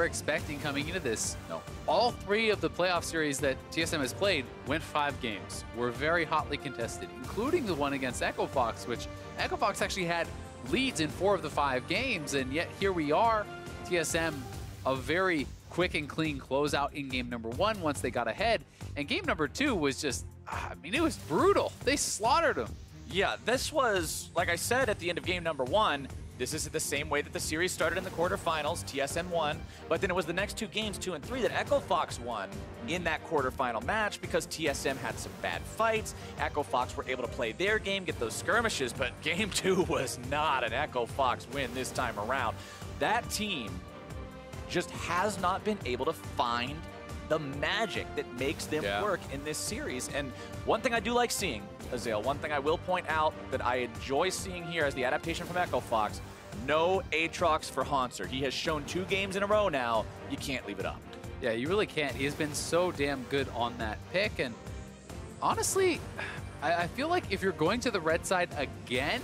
were expecting coming into this. No. All 3 of the playoff series that TSM has played went 5 games. Were very hotly contested, including the one against Echo Fox, which Echo Fox actually had leads in 4 of the 5 games, and yet here we are. TSM, a very quick and clean closeout in game number 1 once they got ahead. And game number 2 was just, I mean, it was brutal. They slaughtered them. Yeah, this was, like I said at the end of game number 1, this is the same way that the series started in the quarterfinals. TSM won, but then it was the next 2 games, 2 and 3, that Echo Fox won in that quarterfinal match because TSM had some bad fights. Echo Fox were able to play their game, get those skirmishes, but game 2 was not an Echo Fox win this time around. That team just has not been able to find the magic that makes them work in this series. And one thing I do like seeing, Azael, one thing I will point out that I enjoy seeing here as the adaptation from Echo Fox, no Aatrox for Hauntzer. He has shown 2 games in a row now. You can't leave it up. Yeah, you really can't. He has been so damn good on that pick. And honestly, I feel like if you're going to the red side again,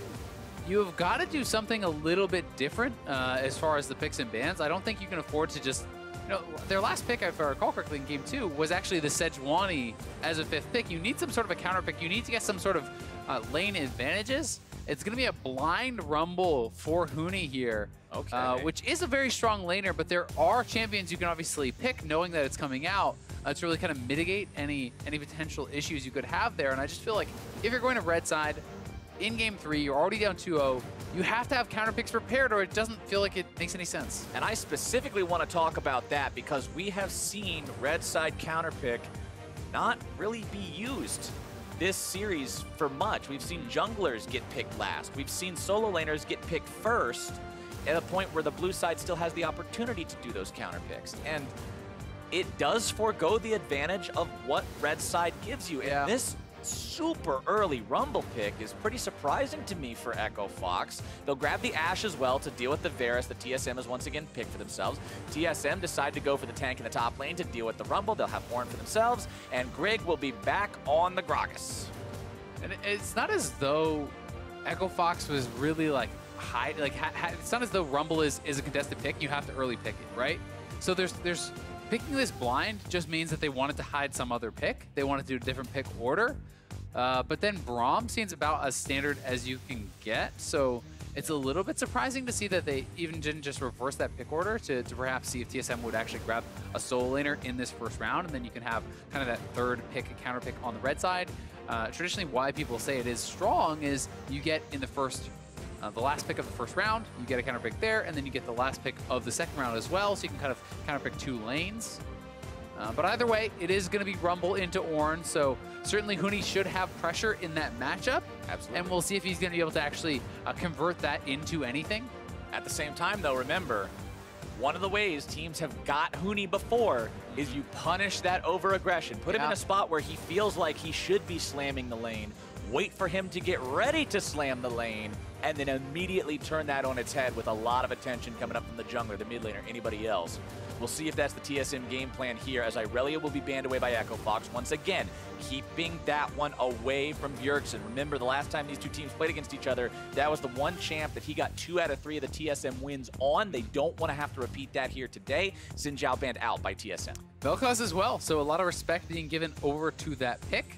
you've got to do something a little bit different as far as the picks and bans. I don't think you can afford to just, you know, their last pick, if I recall correctly, in game 2 was actually the Sejuani as a 5th pick. You need some sort of a counter pick. You need to get some sort of lane advantages. It's going to be a blind rumble for Huni here, which is a very strong laner, but there are champions you can obviously pick knowing that it's coming out to really kind of mitigate any potential issues you could have there. And I just feel like if you're going to red side, in game 3, you're already down 2-0. You have to have counter picks prepared or it doesn't feel like it makes any sense. And I specifically want to talk about that because we have seen red side counter pick not really be used this series for much. We've seen junglers get picked last. We've seen solo laners get picked first at a point where the blue side still has the opportunity to do those counter picks. And it does forego the advantage of what red side gives you. And this super early Rumble pick is pretty surprising to me for Echo Fox. They'll grab the Ashe as well to deal with the Varus that TSM has once again picked for themselves. TSM decide to go for the tank in the top lane to deal with the Rumble. They'll have Ornn for themselves, and Grig will be back on the Gragas. And it's not as though Echo Fox was really like high, it's not as though Rumble is a contested pick. You have to early pick it, right? So there's picking this blind just means that they wanted to hide some other pick. They wanted to do a different pick order. But then Braum seems about as standard as you can get. So it's a little bit surprising to see that they even didn't just reverse that pick order to perhaps see if TSM would actually grab a solo laner in this first round. And then you can have kind of that third pick, a counter pick on the red side. Traditionally, why people say it is strong is you get in the first the last pick of the first round, you get a counter pick there, and then you get the last pick of the second round as well, so you can kind of counter pick 2 lanes. But either way, it is going to be Rumble into Ornn, so certainly Huni should have pressure in that matchup. Absolutely. And we'll see if he's going to be able to actually convert that into anything. At the same time, though, remember, one of the ways teams have got Huni before is you punish that over-aggression. Put him in a spot where he feels like he should be slamming the lane. Wait for him to get ready to slam the lane, and then immediately turn that on its head with a lot of attention coming up from the jungler, the mid laner, anybody else. We'll see if that's the TSM game plan here, as Irelia will be banned away by Echo Fox. Once again, keeping that one away from Bjergsen. Remember, the last time these 2 teams played against each other, that was the one champ that he got 2 out of 3 of the TSM wins on. They don't want to have to repeat that here today. Xin Zhao banned out by TSM. Vel'Koz as well, so a lot of respect being given over to that pick.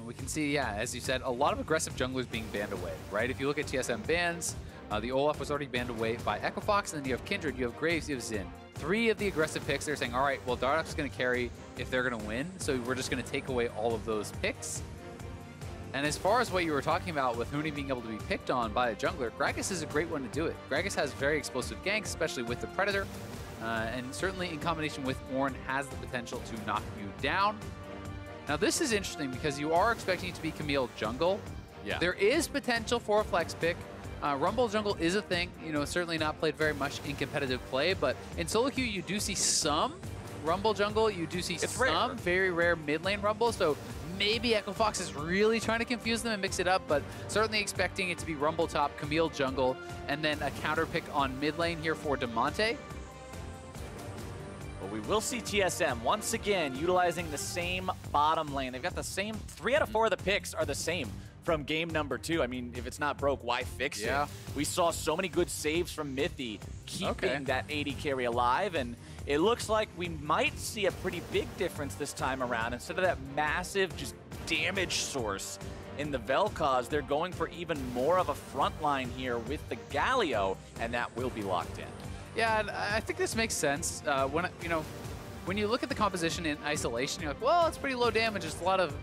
We can see, as you said, a lot of aggressive junglers being banned away, right? If you look at TSM bans, the Olaf was already banned away by Echo Fox, and then you have Kindred, you have Graves, you have Zin. 3 of the aggressive picks, they're saying, all right, well, Dardoch's going to carry if they're going to win, so we're just going to take away all of those picks. And as far as what you were talking about with Huni being able to be picked on by a jungler, Gragas is a great one to do it. Gragas has very explosive ganks, especially with the Predator, and certainly in combination with Ornn has the potential to knock you down. Now this is interesting because you are expecting it to be Camille jungle. Yeah. There is potential for a flex pick. Rumble jungle is a thing, you know, certainly not played very much in competitive play, but in solo queue you do see some Rumble jungle, you do see some very rare mid lane Rumble, so maybe Echo Fox is really trying to confuse them and mix it up, but certainly expecting it to be Rumble top, Camille jungle, and then a counter pick on mid lane here for Damonte. Well, we will see TSM once again utilizing the same bottom lane. They've got the same, 3 out of 4 of the picks are the same. from game number 2. I mean, if it's not broke, why fix it? We saw so many good saves from Mithy, keeping that AD carry alive, and it looks like we might see a pretty big difference this time around. Instead of that massive just damage source in the Vel'Koz, they're going for even more of a front line here with the Galio, and that will be locked in. Yeah, and I think this makes sense. When you look at the composition in isolation, you're like, well, it's pretty low damage. It's a lot of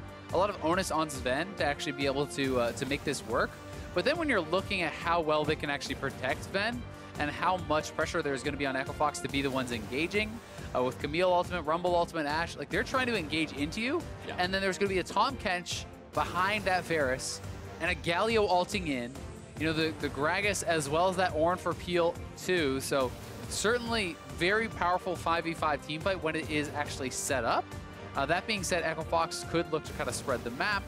onus on Zven to actually be able to make this work. But then when you're looking at how well they can actually protect Zven and how much pressure there's going to be on EchoFox to be the ones engaging, with Camille ultimate, Rumble ultimate, Ashe, like they're trying to engage into you, and then there's going to be a Tahm Kench behind that Varus and a Galio ulting in. You know, the Gragas as well as that Ornn for peel too. So certainly very powerful 5v5 team fight when it is actually set up. That being said, EchoFox could look to kind of spread the map,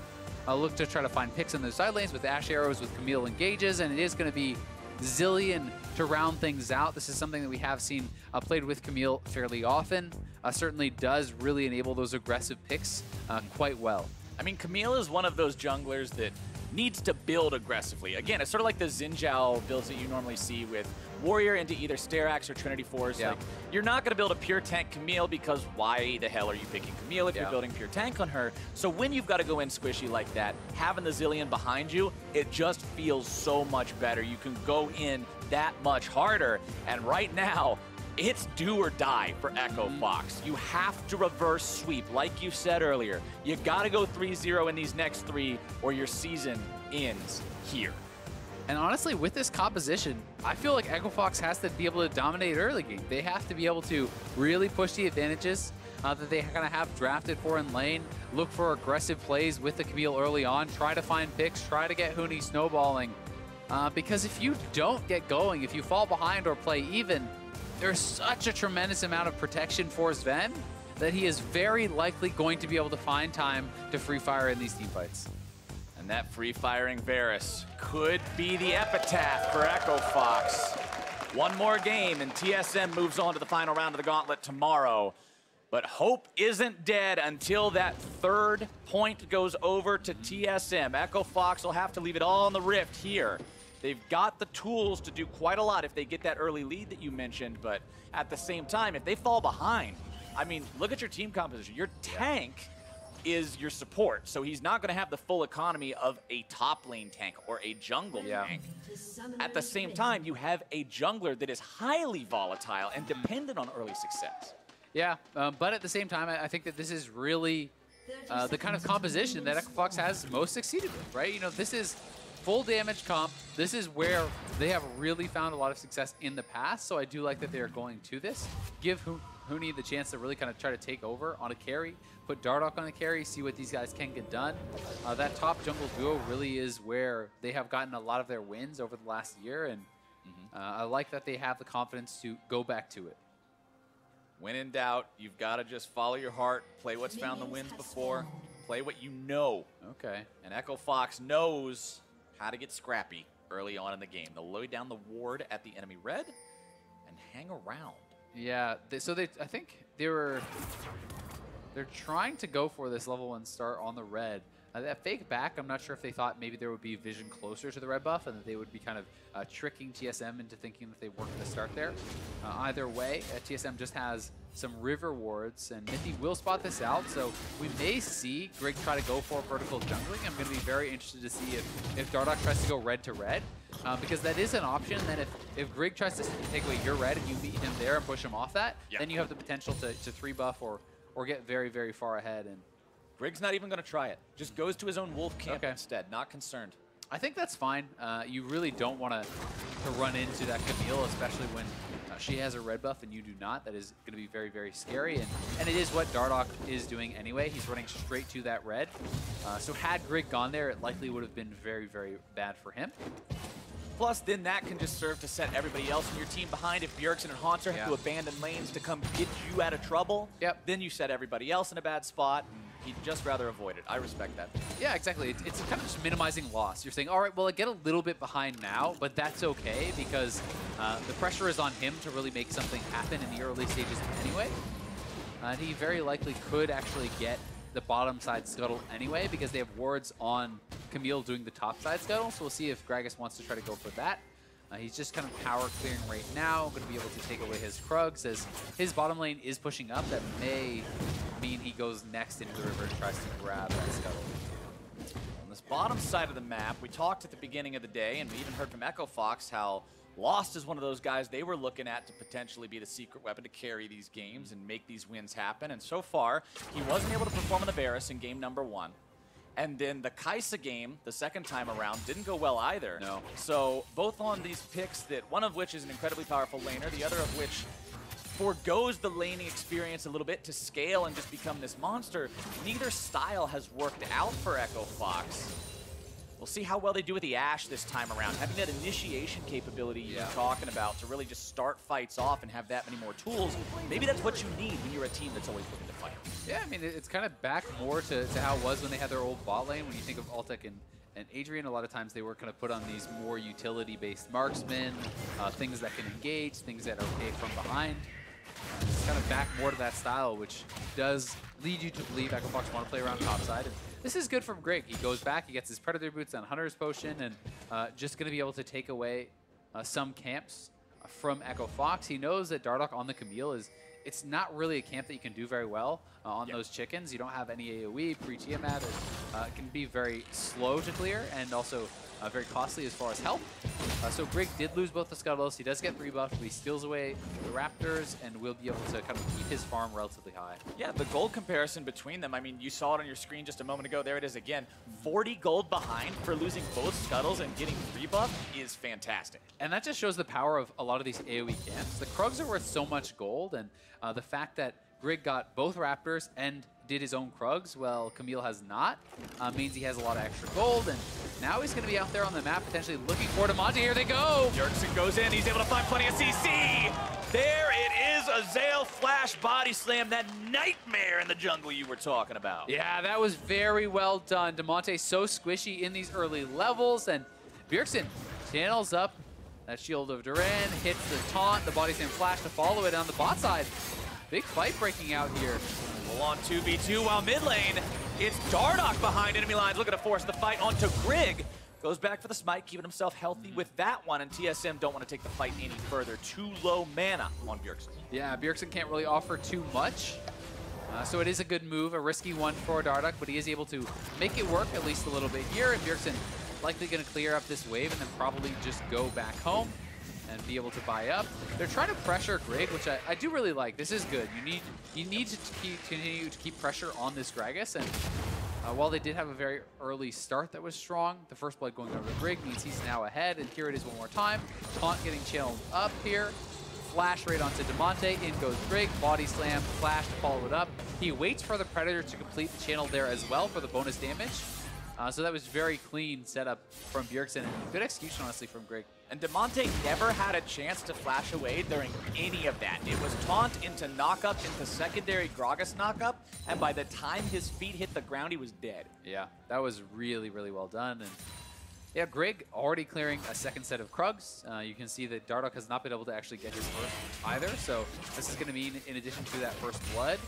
look to try to find picks in the side lanes with Ashe arrows, with Camille engages, and it is going to be Zilean to round things out. This is something that we have seen played with Camille fairly often. Certainly does really enable those aggressive picks quite well. I mean, Camille is one of those junglers that needs to build aggressively. Again, it's sort of like the Xin Zhao builds that you normally see with Warrior into either Sterax or Trinity Force. Like, you're not going to build a pure tank Camille, because why the hell are you picking Camille if you're building pure tank on her? So when you've got to go in squishy like that, having the Zilean behind you, it just feels so much better. You can go in that much harder, and right now, it's do or die for EchoFox. You have to reverse sweep, like you said earlier. You got to go 3-0 in these next 3, or your season ends here. And honestly, with this composition, I feel like EchoFox has to be able to dominate early game. They have to be able to really push the advantages that they kind of have drafted for in lane, look for aggressive plays with the Camille early on, try to find picks, try to get Huni snowballing. Because if you don't get going, if you fall behind or play even, there's such a tremendous amount of protection for Zven that he is very likely going to be able to find time to free fire in these team fights. And that free firing Varus could be the epitaph for EchoFox. One more game and TSM moves on to the final round of the gauntlet tomorrow. But hope isn't dead until that 3rd point goes over to TSM. EchoFox will have to leave it all on the Rift here. They've got the tools to do quite a lot if they get that early lead that you mentioned, but at the same time, if they fall behind, I mean, look at your team composition. Your tank is your support, so he's not going to have the full economy of a top lane tank or a jungle tank. At the same time, you have a jungler that is highly volatile and dependent on early success. Yeah, but at the same time, I think that this is really the kind of composition that EchoFox has most succeeded with, right? You know, this is full damage comp. This is where they have really found a lot of success in the past, so I do like that they are going to this. Give Huni the chance to really kind of try to take over on a carry, put Dardoch on a carry, see what these guys can get done. That top jungle duo really is where they have gotten a lot of their wins over the last year, and I like that they have the confidence to go back to it. When in doubt, you've got to just follow your heart, play what's found the wins before, play what you know. Okay. And EchoFox knows how to get scrappy early on in the game. They'll lay down the ward at the enemy red and hang around. Yeah, I think they're trying to go for this level 1 start on the red. That fake back, I'm not sure if they thought maybe there would be vision closer to the red buff and that they would be kind of tricking TSM into thinking that they weren't going to start there. Either way, TSM just has some river wards, and mithy will spot this out, so we may see Grig try to go for vertical jungling. I'm going to be very interested to see if Dardoch tries to go red to red, because that is an option. And then if Grig tries to take away your red and you meet him there and push him off that, then you have the potential to 3-buff or get very, very far ahead. And Grig's not even going to try it. Just goes to his own wolf camp instead. Not concerned. I think that's fine. You really don't want to run into that Camille, especially when she has a red buff and you do not. That is going to be very, very scary. And it is what Dardoch is doing anyway. He's running straight to that red. So had Grig gone there, it likely would have been very, very bad for him. Plus, then that can just serve to set everybody else in your team behind. If Bjergsen and Hauntzer have to abandon lanes to come get you out of trouble, then you set everybody else in a bad spot. He'd just rather avoid it. I respect that. Yeah, exactly. It's kind of just minimizing loss. You're saying, all right, well, I get a little bit behind now, but that's okay because the pressure is on him to really make something happen in the early stages anyway. And he very likely could actually get the bottom side scuttled anyway because they have wards on Camille doing the top side scuttle, so we'll see if Gragas wants to try to go for that. He's just kind of power clearing right now, going to be able to take away his Krugs as his bottom lane is pushing up. That may mean he goes next into the river and tries to grab that scuttle. On this bottom side of the map, we talked at the beginning of the day, and we even heard from Echo Fox how Lost is one of those guys they were looking at to potentially be the secret weapon to carry these games and make these wins happen. And so far, he wasn't able to perform on the Varus in game number 1. And then the Kai'Sa game, the second time around, didn't go well either. No. So both on these picks that, one of which is an incredibly powerful laner, the other of which forgoes the laning experience a little bit to scale and just become this monster. Neither style has worked out for Echo Fox. We'll see how well they do with the Ashe this time around. Having that initiation capability you're talking about to really just start fights off and have that many more tools, maybe that's what you need when you're a team that's always looking to fight. Yeah, I mean, it's kind of back more to how it was when they had their old bot lane. When you think of Altec and Adrian, a lot of times they were kind of put on these more utility-based marksmen, things that can engage, things that are okay from behind. It's kind of back more to that style, which does lead you to believe Echo Fox want to play around topside. And this is good from Grig. He goes back, he gets his Predator boots on Hunter's Potion, and just going to be able to take away some camps from Echo Fox. He knows that Dardoch on the Camille it's not really a camp that you can do very well on those chickens. You don't have any AoE, pre-Tiamat. It can be very slow to clear and also very costly as far as health. So Grig did lose both the scuttles. He does get rebuffed, but he steals away the Raptors and will be able to kind of keep his farm relatively high. Yeah, the gold comparison between them, I mean, you saw it on your screen just a moment ago. There it is again. 40 gold behind for losing both scuttles and getting rebuff is fantastic. And that just shows the power of a lot of these AoE camps. The Krugs are worth so much gold, and the fact that Grig got both Raptors and did his own Krugs, well, Camille has not, means he has a lot of extra gold, and now he's going to be out there on the map potentially looking for Damonte. Here they go! Bjergsen goes in, he's able to find plenty of CC! There it is, Azael flash body slam, that nightmare in the jungle you were talking about. Yeah, that was very well done. Damonte so squishy in these early levels, and Bjergsen channels up that Shield of Duran, hits the taunt, the body slam flash to follow it on the bot side. Big fight breaking out here. Full on 2v2 while mid lane, it's Dardoch behind enemy lines looking to force the fight onto Grig. Goes back for the smite, keeping himself healthy with that one, and TSM don't want to take the fight any further. Too low mana on Bjergsen. Yeah, Bjergsen can't really offer too much. So it is a good move, a risky one for Dardoch, but he is able to make it work at least a little bit here, and Bjergsen likely going to clear up this wave and then probably just go back home and be able to buy up. They're trying to pressure Grig, which I do really like. This is good. You need to continue to keep pressure on this Gragas, and while they did have a very early start that was strong, the first blood going over to Grig means he's now ahead, and here it is one more time. Taunt getting channeled up here. Flash right onto Damonte, in goes Grig, body slam, flash to follow it up. He waits for the Predator to complete the channel there as well for the bonus damage. So that was very clean setup from Bjergsen, and good execution, honestly, from Grig. And Damonte never had a chance to flash away during any of that. It was taunt into knockup, into secondary Gragas knockup, and by the time his feet hit the ground, he was dead. Yeah, that was really, really well done. And yeah, Grig already clearing a second set of Krugs. You can see that Dardoch has not been able to actually get his first either, so this is going to mean, in addition to that first blood,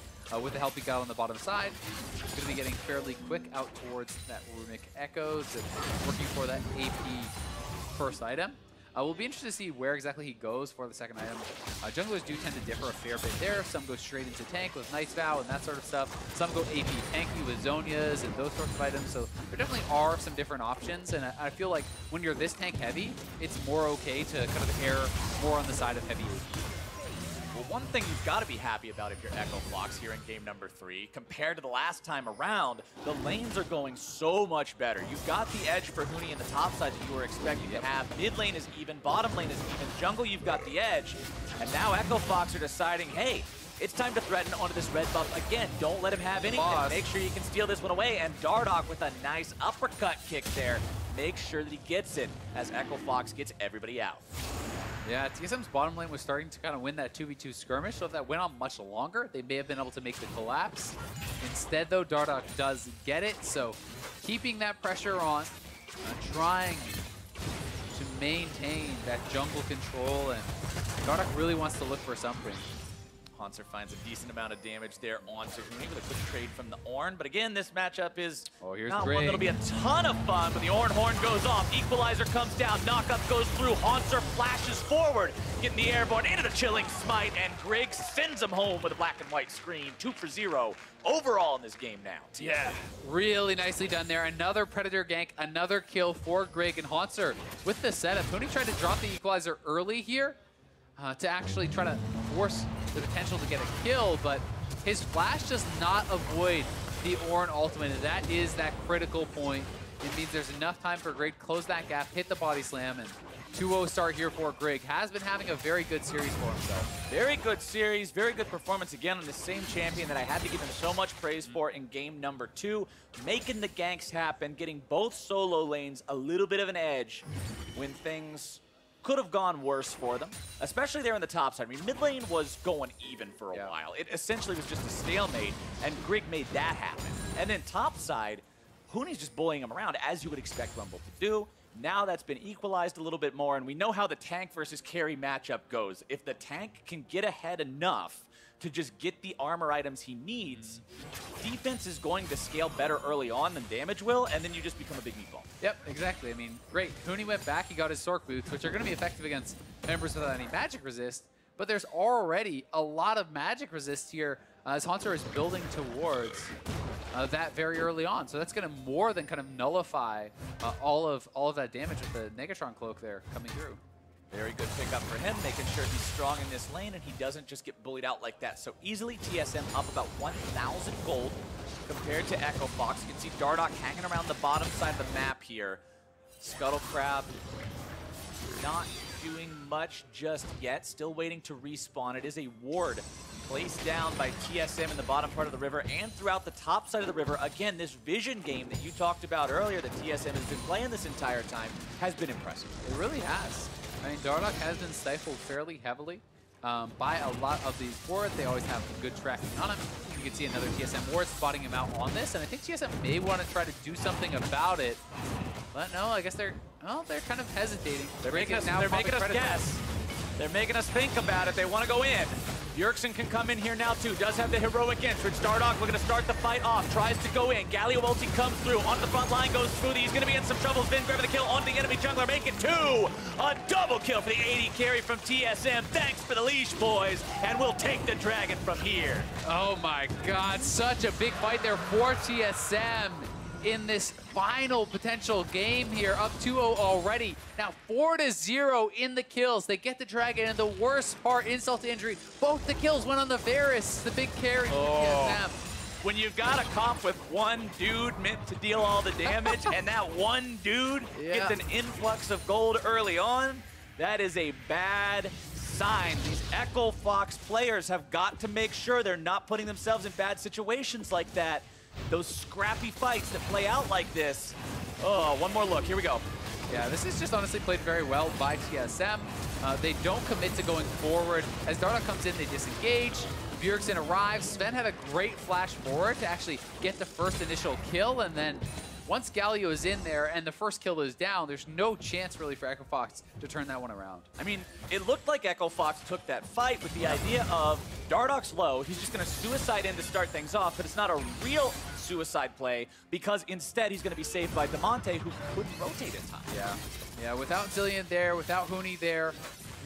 with the help he got on the bottom side, he's going to be getting fairly quick out towards that Runic Echoes and working for that AP first item. We'll be interested to see where exactly he goes for the second item. Junglers do tend to differ a fair bit there. Some go straight into tank with Night's Vow and that sort of stuff. Some go AP tanky with Zonias and those sorts of items. So there definitely are some different options. And I feel like when you're this tank heavy, it's more okay to kind of err more on the side of heavy AP. Well, one thing you've got to be happy about if you're Echo Fox here in game number 3, compared to the last time around, the lanes are going so much better. You've got the edge for Huni in the top side that you were expecting to have. Mid lane is even, bottom lane is even, jungle you've got the edge. And now Echo Fox are deciding, hey, it's time to threaten onto this red buff again. Don't let him have anything. Make sure you can steal this one away. And Dardoch with a nice uppercut kick there. Make sure that he gets it as Echo Fox gets everybody out. Yeah, TSM's bottom lane was starting to kind of win that 2v2 skirmish, so if that went on much longer, they may have been able to make the collapse. Instead, though, Dardoch does get it, so keeping that pressure on, trying to maintain that jungle control, and Dardoch really wants to look for something. Hauntzer finds a decent amount of damage there onto Huni with a quick trade from the Ornn. But again, this matchup is not Grig. one that'll be a ton of fun, but the Ornn horn goes off. Equalizer comes down, knockup goes through. Hauntzer flashes forward, getting the airborne into the chilling smite, and Grig sends him home with a black and white screen. 2 for 0 overall in this game now. Yeah, really nicely done there. Another Predator gank, another kill for Grig and Hauntzer. With the setup, Huni tried to drop the equalizer early here to actually try to force the potential to get a kill, but his flash does not avoid the Ornn ultimate, and that is that critical point. It means there's enough time for Grig to close that gap, hit the body slam, and 2-0 start here for Grig. Has been having a very good series for himself. Very good series, very good performance again on the same champion that I had to give him so much praise for in game number 2. Making the ganks happen, getting both solo lanes a little bit of an edge when things could have gone worse for them, especially there in the top side. I mean, mid lane was going even for a while. It essentially was just a stalemate, and Grig made that happen. And then top side, Huni's just bullying him around, as you would expect Rumble to do. Now that's been equalized a little bit more, and we know how the tank versus carry matchup goes. If the tank can get ahead enough to just get the armor items he needs, defense is going to scale better early on than damage will, and then you just become a big meatball. Yep, exactly. I mean, great. Huni went back, he got his Sork boots, which are going to be effective against members without any magic resist, but there's already a lot of magic resist here as Hauntzer is building towards that very early on. So that's going to more than kind of nullify all of that damage with the Negatron cloak there coming through. Very good pickup for him, making sure he's strong in this lane and he doesn't just get bullied out like that so easily. TSM up about 1,000 gold compared to Echo Fox. You can see Dardoch hanging around the bottom side of the map here. Scuttle Crab not doing much just yet, still waiting to respawn. It is a ward placed down by TSM in the bottom part of the river and throughout the top side of the river. Again, this vision game that you talked about earlier that TSM has been playing this entire time has been impressive. It really has. I mean, Dardoch has been stifled fairly heavily by a lot of these wards. They always have good tracking on him. You can see another TSM ward spotting him out on this, and I think TSM may want to try to do something about it. But no, I guess they're kind of hesitating. They're making us guess. They're making us think about it. They want to go in. Bjergsen can come in here now too. Does have the heroic entrance. Dardoch looking to start the fight off. Tries to go in. Galio ulti comes through. Onto the front line goes Smoothie. He's going to be in some trouble. Zven grabbing the kill onto the enemy jungler. Make it 2. A double kill for the AD carry from TSM. Thanks for the leash, boys. And we'll take the dragon from here. Oh my God. Such a big fight there for TSM in this final potential game here, up 2-0 already. Now 4-0 in the kills. They get the dragon, and the worst part, insult to injury, both the kills went on the Varus, the big carry for TSM. When you've got a comp with one dude meant to deal all the damage, and that one dude gets an influx of gold early on, that is a bad sign. These Echo Fox players have got to make sure they're not putting themselves in bad situations like that. Those scrappy fights that play out like this. Oh, one more look. Here we go. Yeah, this is just honestly played very well by TSM. They don't commit to going forward. As Dardoch comes in, they disengage. Bjergsen arrives. Zven had a great flash forward to actually get the first initial kill, and then once Galio is in there and the first kill is down, there's no chance really for Echo Fox to turn that one around. I mean, it looked like Echo Fox took that fight with the idea of Dardoch's low, he's just going to suicide in to start things off, but it's not a real suicide play because instead he's going to be saved by Damonte, who couldn't rotate in time. Yeah, without Zilean there, without Huni there,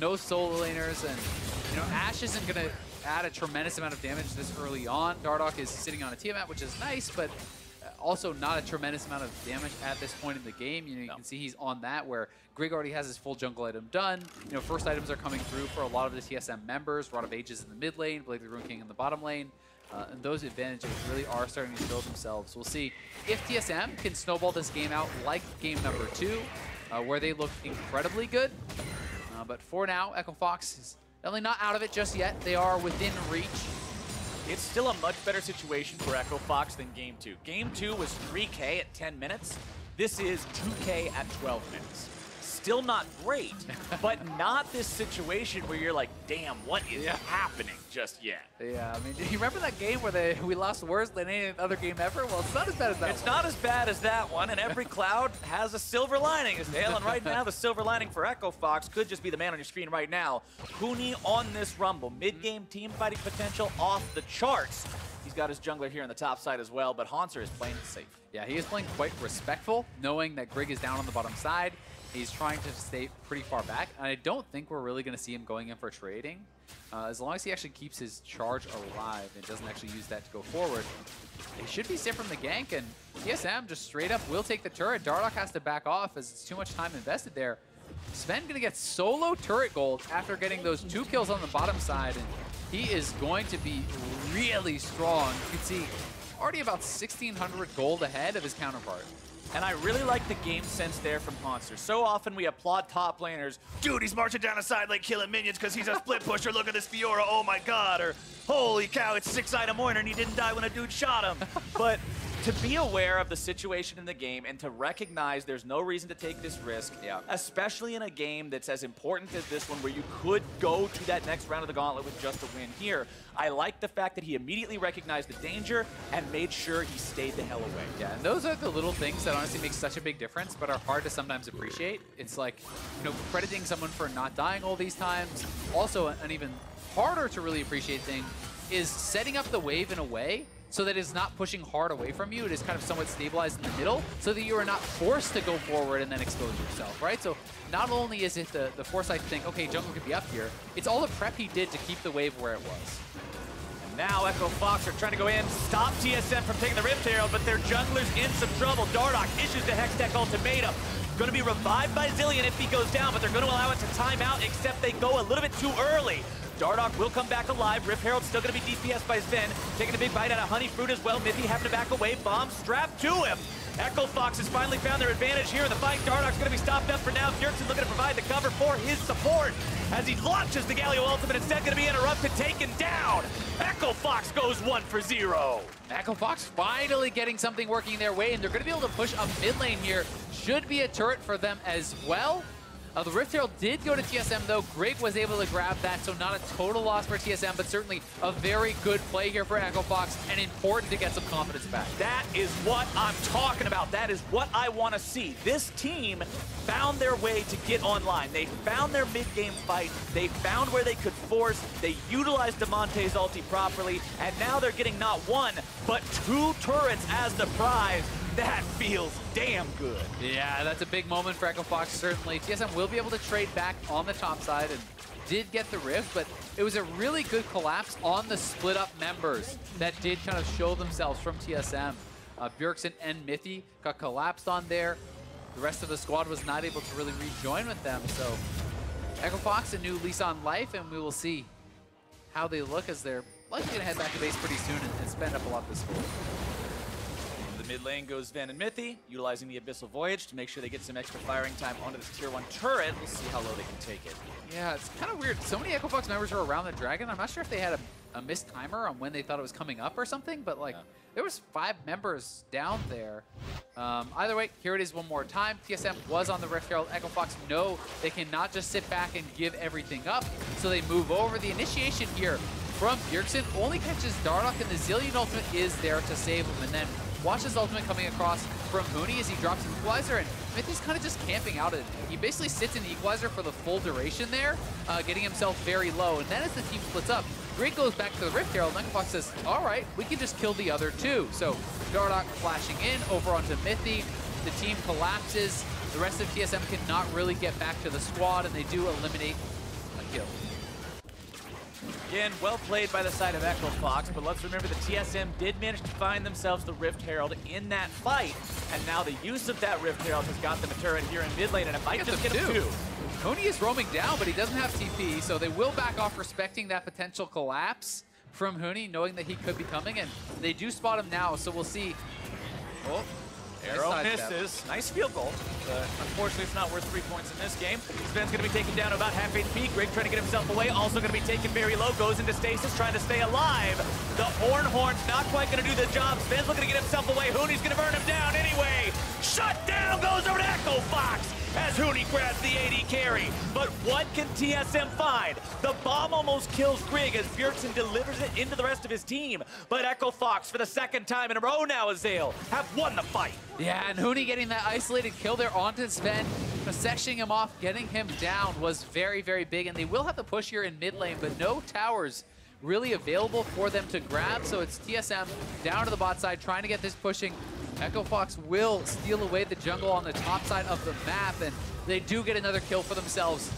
no solo laners, and you know, Ashe isn't going to add a tremendous amount of damage this early on. Dardoch is sitting on a Tiamat, which is nice, but also not a tremendous amount of damage at this point in the game. You know, you can see he's on that where Grig already has his full jungle item done. You know, first items are coming through for a lot of the TSM members. Rod of Ages in the mid lane, Blade of the Rune King in the bottom lane. And those advantages really are starting to show themselves. We'll see if TSM can snowball this game out like game number 2, where they looked incredibly good. But for now, Echo Fox is definitely not out of it just yet. They are within reach. It's still a much better situation for Echo Fox than Game 2. Game 2 was 3K at 10 minutes. This is 2K at 12 minutes. still not great, but not this situation where you're like, damn, what is happening just yet? Yeah, I mean, do you remember that game where we lost worse than any other game ever? Well, it's not as bad as that It's not as bad as that one, and every cloud has a silver lining, Azael, and right now the silver lining for Echo Fox could just be the man on your screen right now. Huni on this Rumble. Mid-game team fighting potential off the charts. He's got his jungler here on the top side as well, but Hauntzer is playing it safe. Yeah, he is playing quite respectful, knowing that Grig is down on the bottom side. He's trying to stay pretty far back, and I don't think we're really going to see him going in for trading. As long as he actually keeps his charge alive and doesn't actually use that to go forward, he should be safe from the gank, and TSM just straight up will take the turret. Dardoch has to back off as it's too much time invested there. Zven going to get solo turret gold after getting those 2 kills on the bottom side, and he is going to be really strong. You can see already about 1,600 gold ahead of his counterpart. And I really like the game sense there from Hauntzer. So often we applaud top laners. Dude, he's marching down a side lane killing minions because he's a split pusher. Look at this Fiora, oh my god. Or, holy cow, it's 6-item Ornn and he didn't die when a dude shot him. But to be aware of the situation in the game and to recognize there's no reason to take this risk, especially in a game that's as important as this one where you could go to that next round of the gauntlet with just a win here. I like the fact that he immediately recognized the danger and made sure he stayed the hell away. Yeah, and those are the little things that honestly make such a big difference, but are hard to sometimes appreciate. It's like, you know, crediting someone for not dying all these times. Also, an even harder to really appreciate thing is setting up the wave in a way so that it's not pushing hard away from you. It is kind of somewhat stabilized in the middle so that you are not forced to go forward and then expose yourself, right? So not only is it the foresight to think, okay, jungle could be up here, it's all the prep he did to keep the wave where it was. And now Echo Fox are trying to go in, stop TSM from taking the Rift Herald, but their jungler's in some trouble. Dardoch issues the Hextech ultimatum. Going to be revived by Zilean if he goes down, but they're going to allow it to time out, except they go a little bit too early. Dardoch will come back alive. Rift Herald's still going to be DPS by Zven. Taking a big bite out of Honey Fruit as well. Mithy having to back away. Bomb strapped to him. Echo Fox has finally found their advantage here in the fight. Dardoch's going to be stopped up for now. Bjergsen looking to provide the cover for his support as he launches the Galio ultimate. Instead going to be interrupted, taken down. Echo Fox goes 1 for 0. Echo Fox finally getting something working their way, and they're going to be able to push up mid lane here. Should be a turret for them as well. The Rift Herald did go to TSM though. Grig was able to grab that, so not a total loss for TSM, but certainly a very good play here for Echo Fox and important to get some confidence back. That is what I'm talking about. That is what I want to see. This team found their way to get online. They found their mid-game fight. They found where they could force. They utilized Damonte's ulti properly, and now they're getting not 1, but 2 turrets as the prize. That feels damn good. Yeah, that's a big moment for Echo Fox, certainly. TSM will be able to trade back on the top side and did get the rift, but it was a really good collapse on the split up members that did kind of show themselves from TSM. Bjergsen and mithy got collapsed on there. The rest of the squad was not able to really rejoin with them, so Echo Fox, a new lease on life, and we will see how they look as they're likely going to head back to base pretty soon and spend up a lot this gold. Mid lane goes Zven and Mithy, utilizing the Abyssal Voyage to make sure they get some extra firing time onto this tier 1 turret. We'll see how low they can take it. Yeah, it's kind of weird. So many Echo Fox members are around the dragon. I'm not sure if they had a missed timer on when they thought it was coming up or something, but like there was 5 members down there. Either way, here it is one more time. TSM was on the Rift Herald. Echo Fox know they cannot just sit back and give everything up, so they move over. The initiation here from Bjergsen only catches Dardoch, and the Zilean ultimate is there to save him, and then watch his ultimate coming across from Huni as he drops an equalizer, and Mithy's kind of just camping out at it. He basically sits in the equalizer for the full duration there, getting himself very low. And then as the team splits up, Grig goes back to the Rift Herald, and Echo Fox says, all right, we can just kill the other 2. So Dardoch flashing in over onto Mithy. The team collapses. The rest of TSM cannot really get back to the squad, and they do eliminate a kill. Again, well played by the side of Echo Fox, but let's remember the TSM did manage to find themselves the Rift Herald in that fight, and now the use of that Rift Herald has got them a turret here in mid lane, and it might just get them 2. Huni is roaming down, but he doesn't have TP, so they will back off respecting that potential collapse from Huni, knowing that he could be coming, and they do spot him now, so we'll see. Oh. Arrow misses. Nice field goal. Unfortunately, it's not worth 3 points in this game. Zven's going to be taken down to about half HP. Grig trying to get himself away. Also going to be taken very low. Goes into stasis, trying to stay alive. The Ornn Horn's not quite going to do the job. Zven's looking to get himself away. Huni's going to burn him down anyway. Shut down goes over to Echo Fox. as Huni grabs the AD carry. But what can TSM find? The bomb almost kills Grig as Bjergsen delivers it into the rest of his team. But Echo Fox, for the second time in a row now, Azael, have won the fight. Yeah, and Huni getting that isolated kill there onto Zven, sectioning him off, getting him down was very, very big. And they will have to push here in mid lane, but no towers really available for them to grab. So it's TSM down to the bot side, trying to get this pushing. Echo Fox will steal away the jungle on the top side of the map, and they do get another kill for themselves,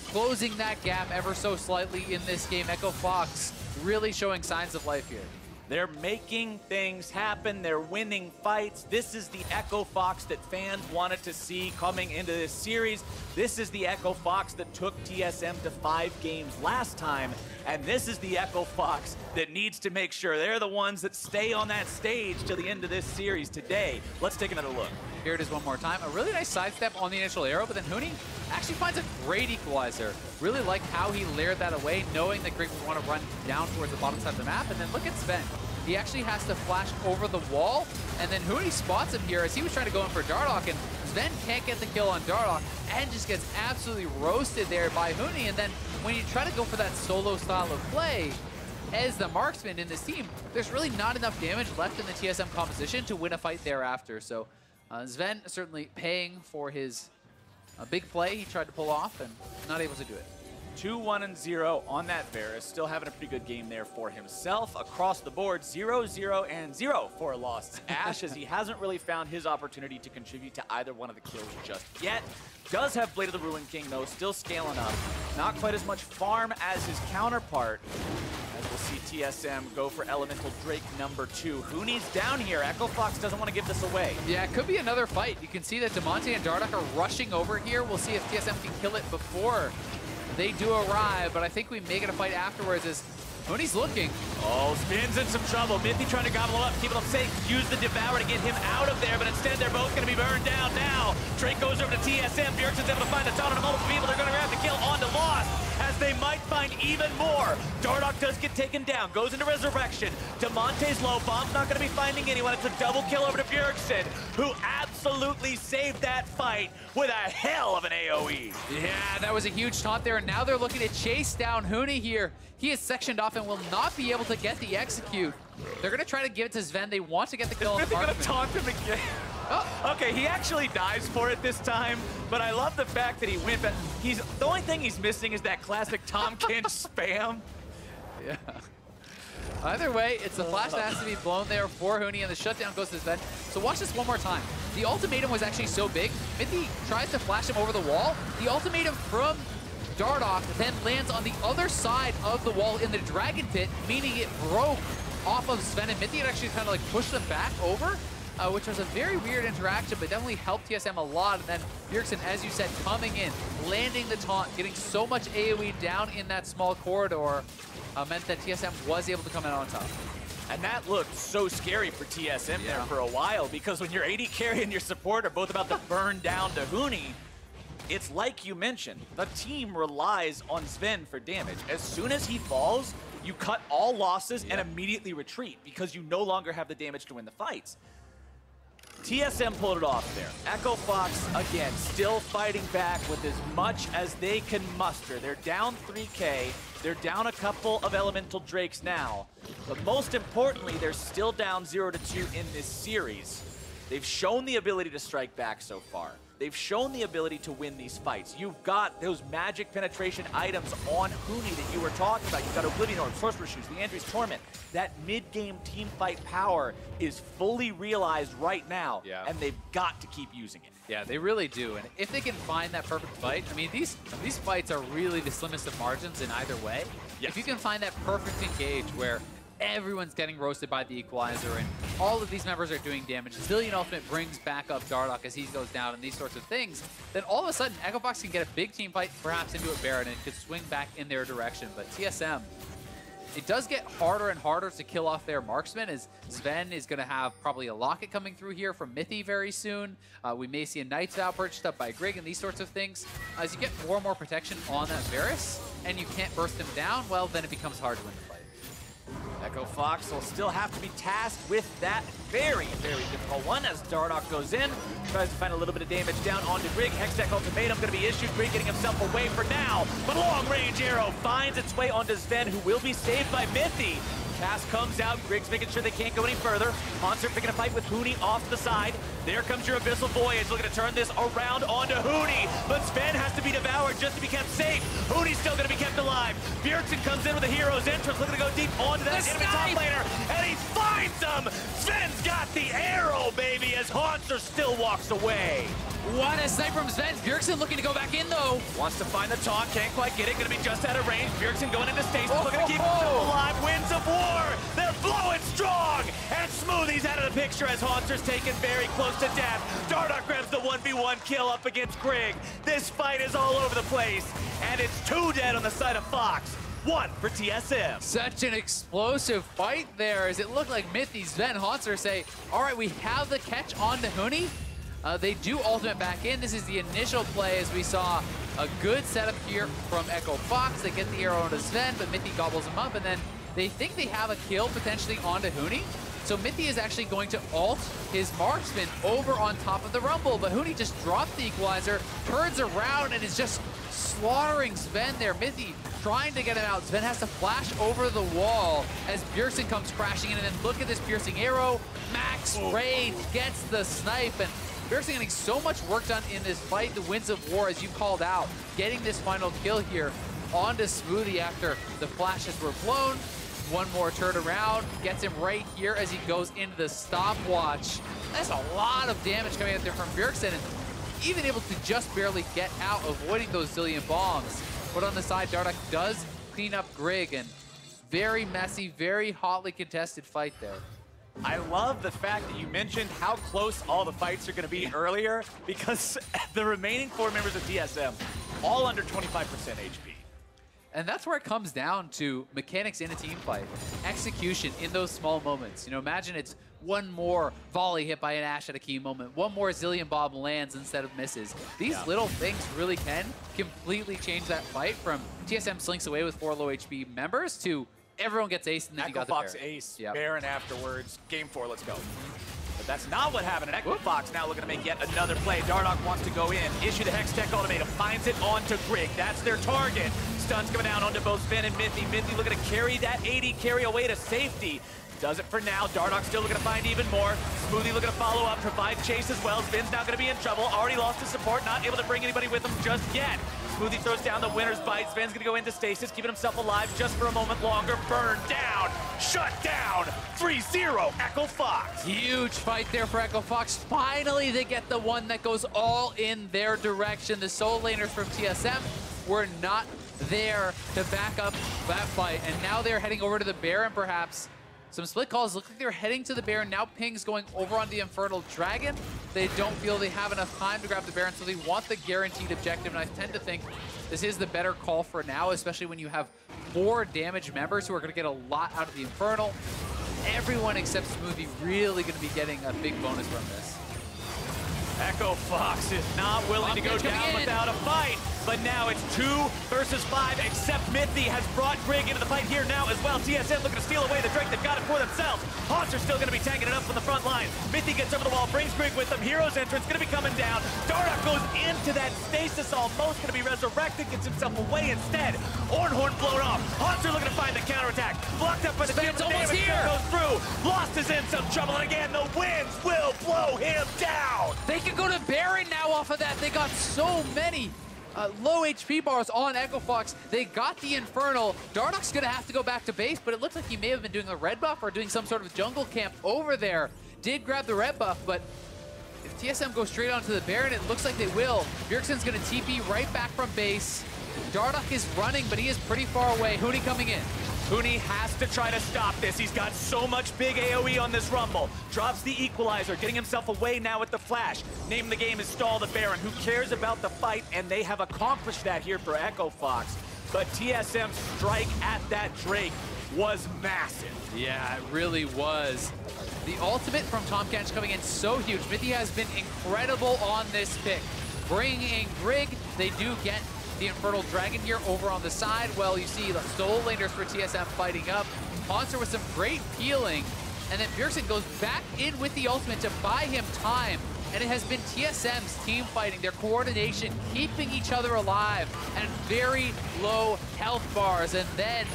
closing that gap ever so slightly in this game. Echo Fox really showing signs of life here. They're making things happen. They're winning fights. This is the Echo Fox that fans wanted to see coming into this series. This is the Echo Fox that took TSM to 5 games last time. And this is the Echo Fox that needs to make sure they're the ones that stay on that stage till the end of this series today. Let's take another look. Here it is one more time. A really nice sidestep on the initial arrow, but then Huni actually finds a great equalizer. Really like how he layered that away, knowing that Grig would want to run down towards the bottom side of the map. And then look at Zven. He actually has to flash over the wall, and then Huni spots him here as he was trying to go in for Dardoch, and Zven can't get the kill on Dardoch and just gets absolutely roasted there by Huni. And then when you try to go for that solo style of play, as the marksman in this team, there's really not enough damage left in the TSM composition to win a fight thereafter. So Zven certainly paying for his big play he tried to pull off and not able to do it. 2-1-0 on that Varus, still having a pretty good game there for himself. Across the board, 0-0 and 0 for lost Ashe, as he hasn't really found his opportunity to contribute to either one of the kills just yet. Does have Blade of the Ruin King though, still scaling up. Not quite as much farm as his counterpart. As we'll see TSM go for Elemental Drake number 2. Huni's down here. Echo Fox doesn't want to give this away. Yeah, it could be another fight. You can see that Damonte and Dardoch are rushing over here. We'll see if TSM can kill it before they do arrive, but I think we may get a fight afterwards as Huni's looking. Oh, Spin's in some trouble. Mithy trying to gobble him up, keep him safe, use the Devour to get him out of there, but instead they're both going to be burned down now. Drake goes over to TSM. Bjergsen's able to find the Taunt on multiple people. They're going to grab the kill on to Lost, as they might find even more. Dardoch does get taken down, goes into Resurrection. Damonte's low, Bomb's not going to be finding anyone. It's a double kill over to Bjergsen, who absolutely saved that fight with a hell of an AoE. Yeah, that was a huge taunt there, and now they're looking to chase down Huni here. He is sectioned off and will not be able to get the execute. They're going to try to give it to Zven. They want to get the kill on the They're going to taunt him again. Oh. Okay, he actually dies for it this time, but I love the fact that he went back. The only thing he's missing is that classic Tahm Kench spam. Yeah. Either way, it's the flash that has to be blown there for Huni, and the shutdown goes to Zven. So watch this one more time. The ultimatum was actually so big. mithy tries to flash him over the wall. The ultimatum from Dardoch then lands on the other side of the wall in the Dragon Pit, meaning it broke off of Zven, and mithy had actually kind of like pushed them back over, which was a very weird interaction, but definitely helped TSM a lot. And then Bjergsen, as you said, coming in, landing the taunt, getting so much AoE down in that small corridor, meant that TSM was able to come out on top. And that looked so scary for TSM there for a while, because when your AD carry and your support are both about to burn down to Huni, it's like you mentioned, the team relies on Zven for damage. As soon as he falls, you cut all losses and immediately retreat, because you no longer have the damage to win the fights. TSM pulled it off there. Echo Fox, again, still fighting back with as much as they can muster. They're down 3K. They're down a couple of Elemental Drakes now. But most importantly, they're still down 0-2 in this series. They've shown the ability to strike back so far. They've shown the ability to win these fights. You've got those magic penetration items on Huni that you were talking about. You've got Oblivion Orb, Sorcerer's Shoes, the Andrews Torment. That mid-game team fight power is fully realized right now, and they've got to keep using it. Yeah, they really do. And if they can find that perfect fight, I mean, these fights are really the slimmest of margins in either way. Yes. If you can find that perfect engage where everyone's getting roasted by the equalizer and all of these members are doing damage, Zilean Ultimate brings back up Dardoch as he goes down and these sorts of things, then all of a sudden Echo Fox can get a big team fight, perhaps into a Baron, and it could swing back in their direction. But TSM, it does get harder and harder to kill off their marksman, as Zven is going to have probably a locket coming through here from mithy very soon. We may see a Knight's Vow purchased up by Grig and these sorts of things. As you get more and more protection on that Varus, and you can't burst him down, well, then it becomes hard to win the fight. Echo Fox will still have to be tasked with that very, very difficult one as Dardoch goes in, tries to find a little bit of damage down onto Grig. Hextech ultimatum going to be issued. Grig getting himself away for now, but long-range arrow finds its way onto Zven, who will be saved by Mithy. Cast comes out, Grig's making sure they can't go any further. Hauntzer picking a fight with Huni off to the side. There comes your Abyssal Voyage, looking to turn this around onto Huni, but Zven has to be devoured just to be kept safe. Huni's still gonna be kept alive. Bjergsen comes in with a hero's entrance, looking to go deep onto that enemy top laner, and he finds him! Zven's got the arrow, baby, as Hauntzer still walks away. What a snipe from Zven. Bjergsen looking to go back in, though. Wants to find the taunt, can't quite get it, gonna be just out of range. Bjergsen going into stasis, looking to keep himself alive. Winds of War, they're blowing strong! And Smoothie's out of the picture as Hauntzer's taken very close to death. Dardoch grabs the 1v1 kill up against Grig. This fight is all over the place, and it's 2 dead on the side of Fox. 1 for TSM. Such an explosive fight there, as it looked like mithy, Zven, Hauntzer say, all right, we have the catch on the Huni. They do ultimate back in. This is the initial play as we saw a good setup here from Echo Fox. They get the arrow onto Zven, but mithy gobbles him up, and then they think they have a kill potentially onto Huni. So mithy is actually going to ult his marksman over on top of the Rumble, but Huni just dropped the equalizer, turns around, and is just slaughtering Zven there. Mithy trying to get him out. Zven has to flash over the wall as Bjergsen comes crashing in, and then look at this piercing arrow. Max Rage gets the snipe, and Bjergsen getting so much work done in this fight. The Winds of War, as you called out, getting this final kill here onto Smoothie after the flashes were blown. One more turn around, gets him right here as he goes into the stopwatch. That's a lot of damage coming out there from Bjergsen, and even able to just barely get out, avoiding those Zilean bombs. But on the side, Dardoch does clean up Grig, and very messy, very hotly contested fight there. I love the fact that you mentioned how close all the fights are going to be earlier, because the remaining 4 members of TSM, all under 25% HP. And that's where it comes down to mechanics in a team fight. Execution in those small moments. You know, imagine it's one more volley hit by an Ashe at a key moment. One more Zilean bomb lands instead of misses. These little things really can completely change that fight from TSM slinks away with 4 low HP members to everyone gets aced and then you got the Fox ace, yep. Baron afterwards. Game 4, let's go. But that's not what happened. And Echo Fox now looking to make yet another play. Dardoch wants to go in, issue the Hextech ultimatum, finds it onto Grig. That's their target. Stuns coming down onto both Zven and mithy. Mithy looking to carry that AD carry away to safety. Does it for now. Dardoch still looking to find even more. Smoothie looking to follow up, provide chase as well. Zven's now going to be in trouble. Already lost his support, not able to bring anybody with him just yet. Smoothie throws down the winner's bite. Zven's going to go into stasis, keeping himself alive just for a moment longer. Burn down, shut down, 3-0, Echo Fox. Huge fight there for Echo Fox. Finally, they get the one that goes all in their direction. The solo laners from TSM were not there to back up that fight, and now they're heading over to the Baron perhaps. Some split calls look like they're heading to the Baron. Now Ping's going over on the Infernal Dragon. They don't feel they have enough time to grab the Baron, so they want the guaranteed objective, and I tend to think this is the better call for now, especially when you have 4 damage members who are going to get a lot out of the Infernal. Everyone except Smoothie really going to be getting a big bonus from this. Echo Fox is not willing to go down without a fight, but now it's 2 versus 5, except mithy has brought Grig into the fight here now as well. TSM looking to steal away the Drake. They've got it for themselves. Hauntzer's still going to be tanking it up from the front line. Mithy gets over the wall, brings Grig with him. Hero's entrance going to be coming down. Dardoch goes into that stasis, almost going to be resurrected, gets himself away instead. Ornn blown off. Hauntzer looking to find the counterattack. Blocked up by the shield. Damage goes through. Lost is in some trouble, and again, the winds will blow him down. They can go to Baron now off of that. They got so many low HP bars on Echo Fox. They got the Infernal. Dardoch's gonna have to go back to base, but it looks like he may have been doing a red buff or doing some sort of jungle camp over there. Did grab the red buff, but if TSM goes straight onto the Baron, it looks like they will. Bjergsen's gonna TP right back from base. Dardoch is running, but he is pretty far away. Huni coming in. Huni has to try to stop this. He's got so much big AoE on this Rumble. Drops the equalizer, getting himself away now with the flash. Name of the game is Stall the Baron. Who cares about the fight? And they have accomplished that here for Echo Fox. But TSM's strike at that Drake was massive. Yeah, it really was. The ultimate from Tahm Kench coming in so huge. Mithy has been incredible on this pick. Bringing in Grig, they do get the Infernal Dragon here over on the side. Well, you see the solo laners for TSM fighting up. Hauntzer with some great peeling, and then Bjergsen goes back in with the ultimate to buy him time. And it has been TSM's team fighting, their coordination, keeping each other alive at very low health bars. And then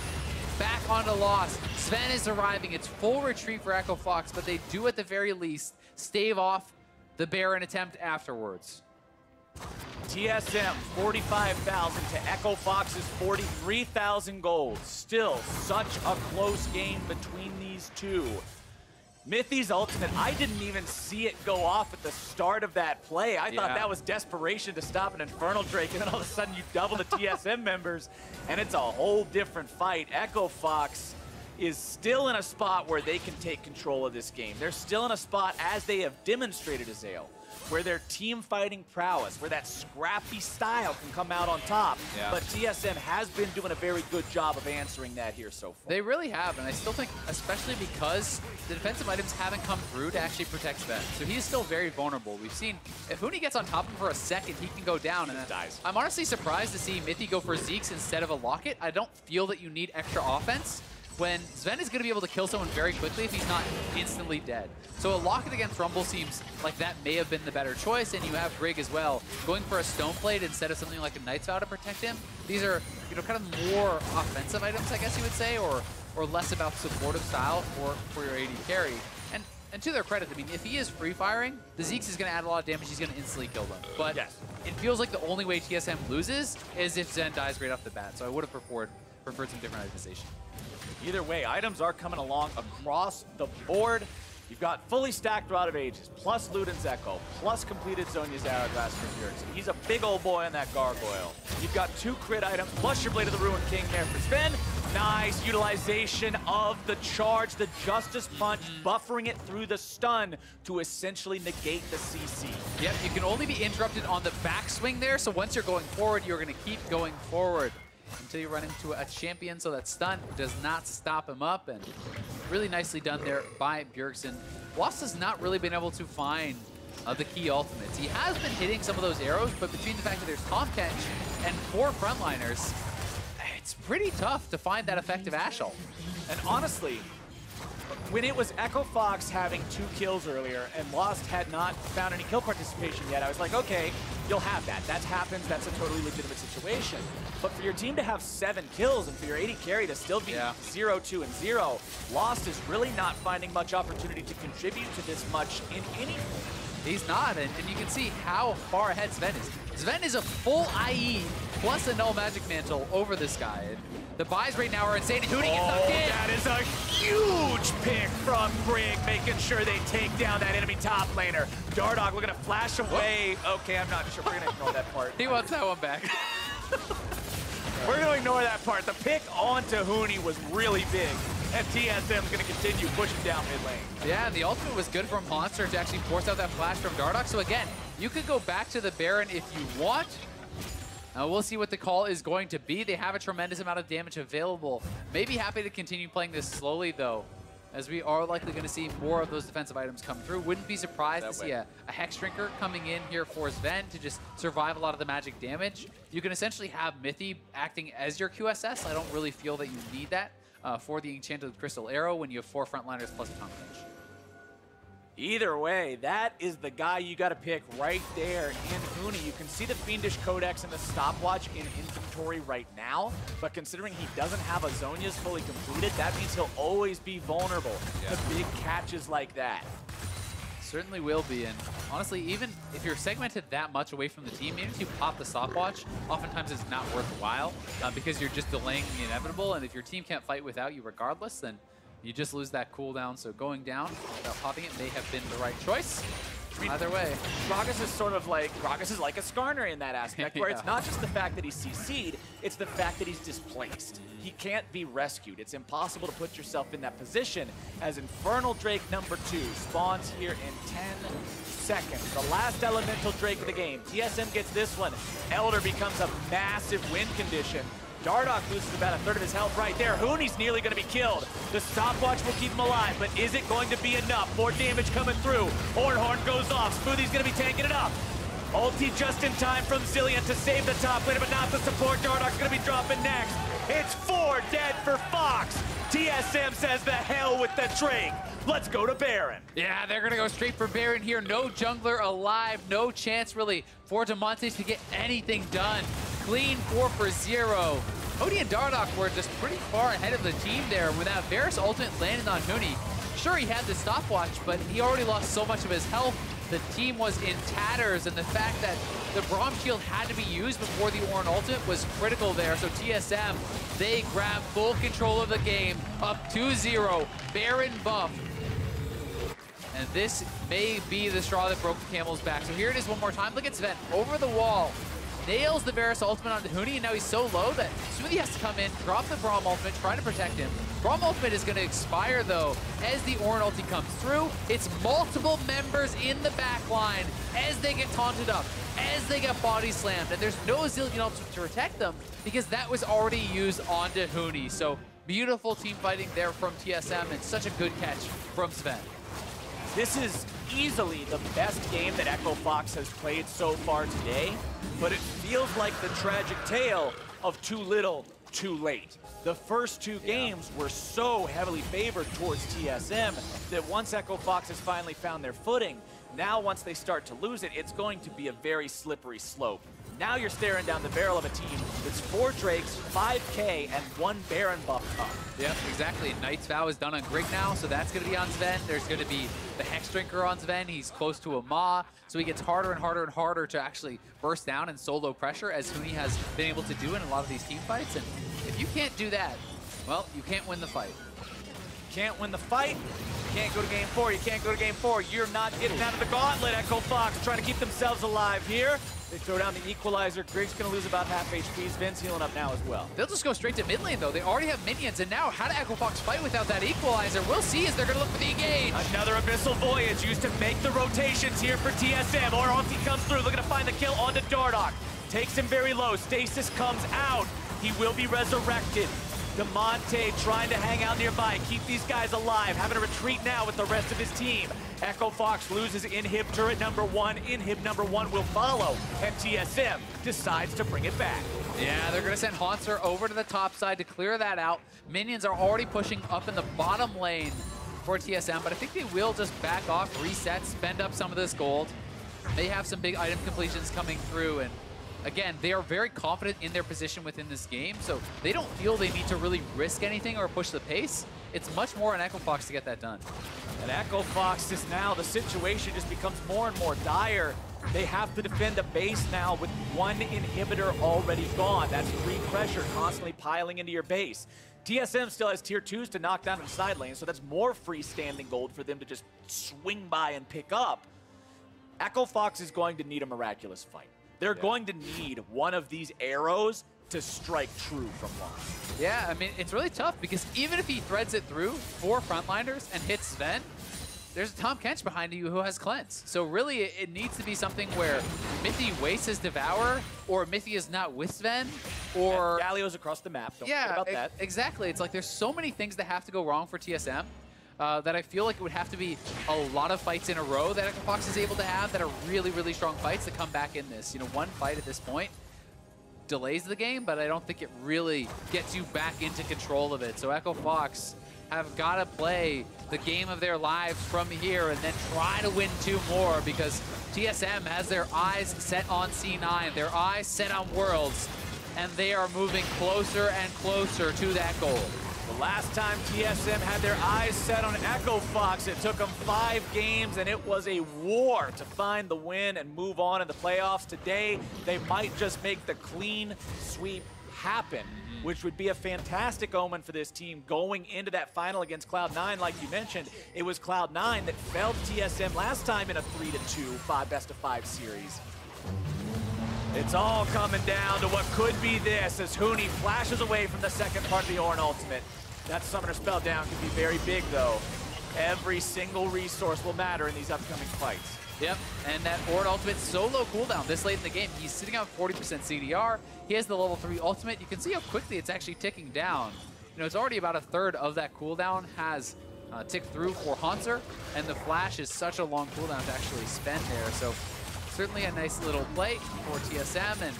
back onto Lost. Zven is arriving. It's full retreat for Echo Fox, but they do at the very least stave off the Baron attempt afterwards. TSM 45,000 to Echo Fox's 43,000 gold. Still such a close game between these two. Mithy's ultimate, I didn't even see it go off at the start of that play. I thought that was desperation to stop an Infernal Drake, and then all of a sudden you double the TSM members, and it's a whole different fight. Echo Fox is still in a spot where they can take control of this game. They're still in a spot, as they have demonstrated, Azael, where their team fighting prowess, where that scrappy style can come out on top. But TSM has been doing a very good job of answering that here so far. They really have, and I still think, especially because the defensive items haven't come through to actually protect Zven. So he's still very vulnerable. We've seen, if Huni gets on top of him for a second, he can go down. And dies. I'm honestly surprised to see Mithy go for Zeke's instead of a Locket. I don't feel that you need extra offense when Zven is going to be able to kill someone very quickly if he's not instantly dead. So a Locket against Rumble seems like that may have been the better choice, and you have Grig as well, going for a Stone Plate instead of something like a Knight's Vow to protect him. These are, you know, kind of more offensive items, I guess you would say, or less about supportive style for your AD carry. And to their credit, I mean, if he is free firing, the Zeke's is going to add a lot of damage. He's going to instantly kill them. But it feels like the only way TSM loses is if Zven dies right off the bat. So I would have preferred some different itemization. Either way, items are coming along across the board. You've got fully stacked Rod of Ages, plus Luden's Echo, plus completed Zhonya's Hourglass for Bjergsen. He's a big old boy on that Gargoyle. You've got 2 crit items, plus your Blade of the Ruined King there for Zven. Nice utilization of the charge, the Justice Punch, buffering it through the stun to essentially negate the CC. Yep, you can only be interrupted on the backswing there, so once you're going forward, you're going to keep going forward until you run into a champion, so that stun does not stop him up, and really nicely done there by Bjergsen. Lost has not really been able to find the key ultimates. He has been hitting some of those arrows, but between the fact that there's Tahm Kench and 4 frontliners, it's pretty tough to find that effective Ashe ult. And honestly, when it was Echo Fox having 2 kills earlier and Lost had not found any kill participation yet, I was like, okay, you'll have that. That happens. That's a totally legitimate situation. But for your team to have 7 kills and for your AD carry to still be 0, 2, and 0, Lost is really not finding much opportunity to contribute to this much in any form. He's not, and you can see how far ahead Zven is. Zven is a full IE plus a null magic mantle over this guy. And the buys right now are insane. Huni gets knocked in. That is a huge pick from Grig, making sure they take down that enemy top laner. Dardoch looking to flash away. Okay, I'm not sure. We're going to ignore that part. He wants that one back. We're going to ignore that part. The pick onto Huni was really big. And TSM is going to continue pushing down mid lane. Yeah, and the ultimate was good from Hauntzer to actually force out that flash from Dardoch. So again, you could go back to the Baron if you want. We'll see what the call is going to be. They have a tremendous amount of damage available. Maybe happy to continue playing this slowly, though, as we are likely going to see more of those defensive items come through. Wouldn't be surprised to see a Hex Drinker coming in here for Zven to just survive a lot of the magic damage. You can essentially have Mithy acting as your QSS. I don't really feel that you need that for the Enchanted Crystal Arrow when you have 4 frontliners plus a Tahm Kench. Either way, that is the guy you got to pick right there in Huni. You can see the Fiendish Codex and the stopwatch in inventory right now, but considering he doesn't have a Zhonya's fully completed, that means he'll always be vulnerable to big catches like that. Certainly will be, and honestly, even if you're segmented that much away from the team, even if you pop the stopwatch, oftentimes it's not worthwhile because you're just delaying the inevitable, and if your team can't fight without you regardless, then you just lose that cooldown. So going down without popping it may have been the right choice. I mean, either way. Gragas is sort of like, Gragas is like a Skarner in that aspect, where it's not just the fact that he's CC'd, it's the fact that he's displaced. He can't be rescued. It's impossible to put yourself in that position as Infernal Drake number 2 spawns here in 10 seconds. The last Elemental Drake of the game. TSM gets this one. Elder becomes a massive win condition. Dardoch loses about 1/3 of his health right there. Huni's nearly going to be killed. The stopwatch will keep him alive, but is it going to be enough? More damage coming through. Ornn goes off. Smoothie's going to be tanking it up. Ulti just in time from Zilean to save the top laner, but not the support. Dardoch's gonna be dropping next. It's 4 dead for Fox. TSM says the hell with the Drake. Let's go to Baron. Yeah, they're gonna go straight for Baron here. No jungler alive, no chance really for Damonte to get anything done. Clean 4 for 0. Huni and Dardoch were just pretty far ahead of the team there with that Varus ultimate landing on Huni. Sure, he had the stopwatch, but he already lost so much of his health. The team was in tatters, and the fact that the Braum shield had to be used before the Ornn ultimate was critical there. So TSM, they grab full control of the game, up 2-0, Baron buff. And this may be the straw that broke the camel's back. So here it is one more time. Look at Zven over the wall. Nails the Varus ultimate onto Huni, and now he's so low that Smoothie has to come in, drop the Braum ultimate, try to protect him. Braum ultimate is going to expire, though, as the Ornn ulti comes through. It's multiple members in the back line as they get taunted up, as they get body slammed, and there's no Zilean ultimate to protect them because that was already used onto Huni. So beautiful team fighting there from TSM, and such a good catch from Zven. This is easily the best game that Echo Fox has played so far today, but it feels like the tragic tale of too little, too late. The first 2 games were so heavily favored towards TSM that once Echo Fox has finally found their footing, now once they start to lose it, it's going to be a very slippery slope. Now you're staring down the barrel of a team that's 4 Drakes, 5K, and 1 Baron buff up. Yep, exactly. Knight's Vow is done on Grig now, so that's going to be on Zven. There's going to be the Hex Drinker on Zven. He's close to a Maw, so he gets harder and harder and harder to actually burst down and solo pressure, as Huni has been able to do in a lot of these team fights. And if you can't do that, well, you can't win the fight. Can't win the fight, you can't go to game 4, you can't go to game 4. You're not getting out of the gauntlet. Echo Fox trying to keep themselves alive here. They throw down the equalizer. Grig's going to lose about half HP. Zven's healing up now as well. They'll just go straight to mid lane, though. They already have minions, and now how do Echo Fox fight without that equalizer? We'll see as they're going to look for the engage. Another Abyssal Voyage used to make the rotations here for TSM. Ornn comes through, looking to find the kill onto Dardoch. Takes him very low. Stasis comes out. He will be resurrected. Damonte trying to hang out nearby, keep these guys alive, having to retreat now with the rest of his team. Echo Fox loses inhib turret number 1. Inhib number 1 will follow, and TSM decides to bring it back. Yeah, they're going to send Hauntzer over to the top side to clear that out. Minions are already pushing up in the bottom lane for TSM, but I think they will just back off, reset, spend up some of this gold. They have some big item completions coming through, and again, they are very confident in their position within this game, so they don't feel they need to really risk anything or push the pace. It's much more on Echo Fox to get that done. And Echo Fox is now, the situation just becomes more and more dire. They have to defend a base now with 1 inhibitor already gone. That's free pressure constantly piling into your base. TSM still has tier 2s to knock down in the side lane, so that's more freestanding gold for them to just swing by and pick up. Echo Fox is going to need a miraculous fight. They're going to need one of these arrows to strike true from long. Yeah, I mean, it's really tough because even if he threads it through 4 frontliners and hits Zven, there's a Tahm Kench behind you who has cleanse. So really, it needs to be something where mithy wastes his Devour, or mithy is not with Zven, or... And Galio's across the map, don't forget about that. Exactly. It's like there's so many things that have to go wrong for TSM that I feel like it would have to be a lot of fights in a row that Echo Fox is able to have that are really, really strong fights to come back in this. You know, one fight at this point delays the game, but I don't think it really gets you back into control of it. So Echo Fox have got to play the game of their lives from here and then try to win 2 more, because TSM has their eyes set on C9, their eyes set on Worlds, and they are moving closer and closer to that goal. The last time TSM had their eyes set on Echo Fox, it took them 5 games, and it was a war to find the win and move on in the playoffs. Today, they might just make the clean sweep happen, which would be a fantastic omen for this team going into that final against Cloud9. Like you mentioned, it was Cloud9 that fell to TSM last time in a 3-2 best-of-5 series. It's all coming down to what could be this as Huni flashes away from the second part of the Ornn ultimate. That summoner spell down could be very big, though. Every single resource will matter in these upcoming fights. Yep, and that Ornn ultimate solo cooldown this late in the game. He's sitting on 40% CDR. He has the level 3 ultimate. You can see how quickly it's actually ticking down. You know, it's already about a third of that cooldown has ticked through for Hauntzer, and the flash is such a long cooldown to actually spend there. So certainly a nice little play for TSM. And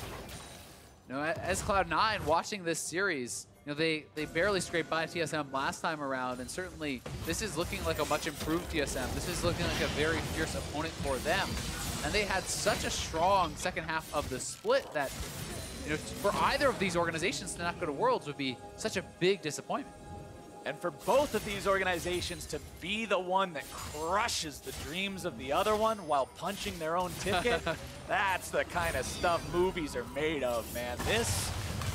you know, as Cloud9 watching this series, you know, they barely scraped by TSM last time around, and certainly this is looking like a much improved TSM. This is looking like a very fierce opponent for them. And they had such a strong second half of the split that, you know, for either of these organizations to not go to Worlds would be such a big disappointment. And for both of these organizations to be the one that crushes the dreams of the other one while punching their own ticket, that's the kind of stuff movies are made of, man. This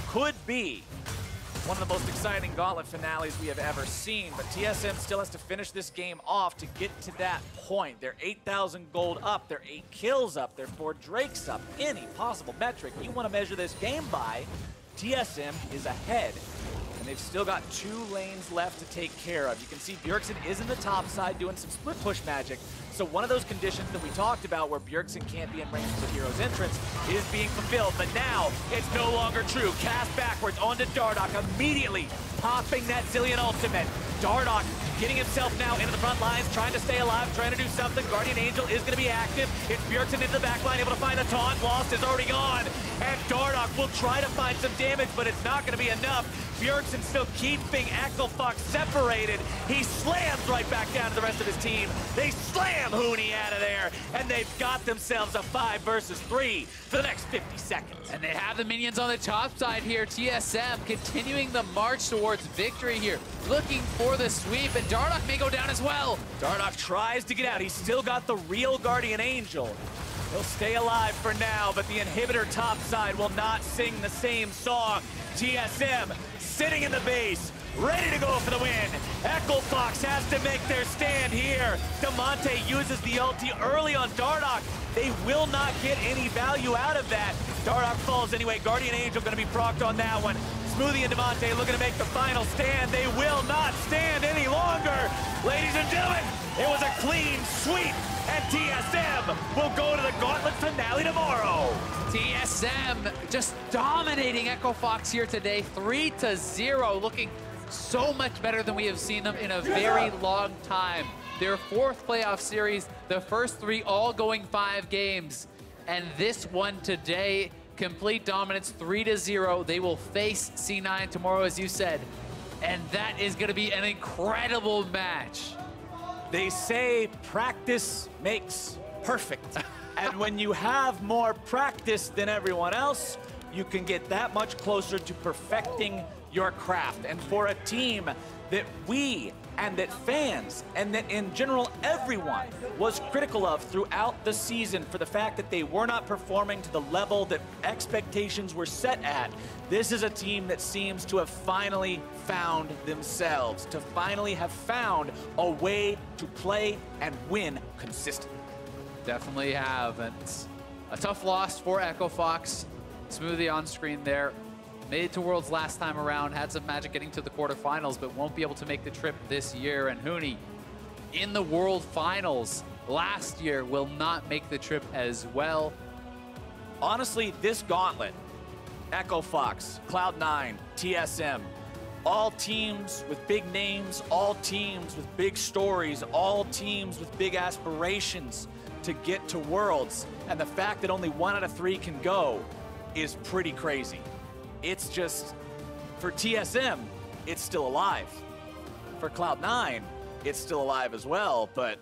could be one of the most exciting gauntlet finales we have ever seen, but TSM still has to finish this game off to get to that point. They're 8,000 gold up, they're 8 kills up, they're 4 Drakes up. Any possible metric you want to measure this game by, TSM is ahead. And they've still got 2 lanes left to take care of. You can see Bjergsen is in the top side doing some split push magic. So one of those conditions that we talked about where Bjergsen can't be in range of the hero's entrance is being fulfilled. But now it's no longer true. Cast backwards onto Dardoch, immediately popping that Zilean ultimate. Dardoch getting himself now into the front lines, trying to stay alive, trying to do something. Guardian Angel is going to be active. It's Bjergsen into the back line, able to find the taunt. Lost is already gone. And Dardoch will try to find some damage, but it's not going to be enough. Bjergsen still keeping EchoFox separated. He slams right back down to the rest of his team. They slam Huni out of there, and they've got themselves a 5 versus 3 for the next 50 seconds. And they have the minions on the top side here. TSM continuing the march towards victory here, looking for the sweep, and Dardoch may go down as well. Dardoch tries to get out. He's still got the real Guardian Angel. He'll stay alive for now, but the inhibitor top side will not sing the same song. TSM sitting in the base, ready to go for the win. EchoFox has to make their stand here. Damonte uses the ulti early on Dardoch. They will not get any value out of that. Dardoch falls anyway. Guardian Angel going to be procced on that one. Smoothie and Damonte looking to make the final stand. They will not stand any longer. Ladies and gentlemen, it was a clean sweep, and TSM will go to the gauntlet finale tomorrow. TSM just dominating EchoFox here today, 3-0, looking so much better than we have seen them in a very long time. Their 4th playoff series, the first 3 all going 5 games, and this one today, complete dominance, 3-0. They will face C9 tomorrow, as you said, and that is going to be an incredible match. They say practice makes perfect. And when you have more practice than everyone else, you can get that much closer to perfecting your craft. And for a team that we and that fans and that in general everyone was critical of throughout the season for the fact that they were not performing to the level that expectations were set at, this is a team that seems to have finally found themselves, to finally have found a way to play and win consistently. Definitely have, and it's a tough loss for EchoFox. Smoothie on screen there. Made it to Worlds last time around, had some magic getting to the quarterfinals, but won't be able to make the trip this year. And Huni, in the World Finals last year, will not make the trip as well. Honestly, this gauntlet, EchoFox, Cloud9, TSM, all teams with big names, all teams with big stories, all teams with big aspirations to get to Worlds. And the fact that only 1 out of 3 can go is pretty crazy. It's just, for TSM, it's still alive. For Cloud9, it's still alive as well, but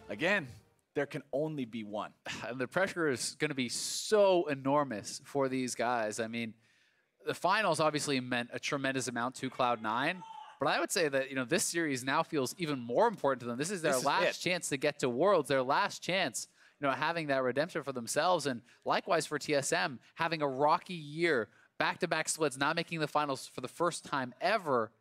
again, there can only be one. And the pressure is going to be so enormous for these guys. I mean, the finals obviously meant a tremendous amount to Cloud9, but I would say that, you know, this series now feels even more important to them. This is their last chance to get to Worlds, their last chance, you know, having that redemption for themselves. And likewise for TSM, having a rocky year, back-to-back splits, not making the finals for the first time ever,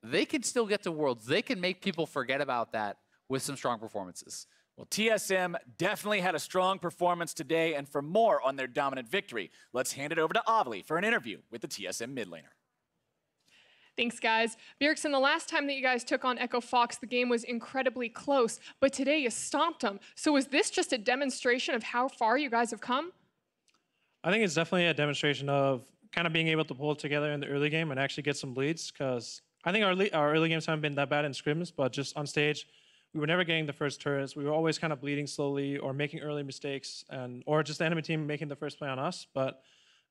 they can still get to Worlds. They can make people forget about that with some strong performances. Well, TSM definitely had a strong performance today, and for more on their dominant victory, let's hand it over to Avli for an interview with the TSM mid laner. Thanks, guys. Bjergsen, the last time that you guys took on EchoFox, the game was incredibly close, but today you stomped them. So was this just a demonstration of how far you guys have come? I think it's definitely a demonstration of kind of being able to pull it together in the early game and actually get some leads, because I think our early games haven't been that bad in scrims, but just on stage, we were never getting the first turrets. We were always kind of bleeding slowly or making early mistakes, or just the enemy team making the first play on us. But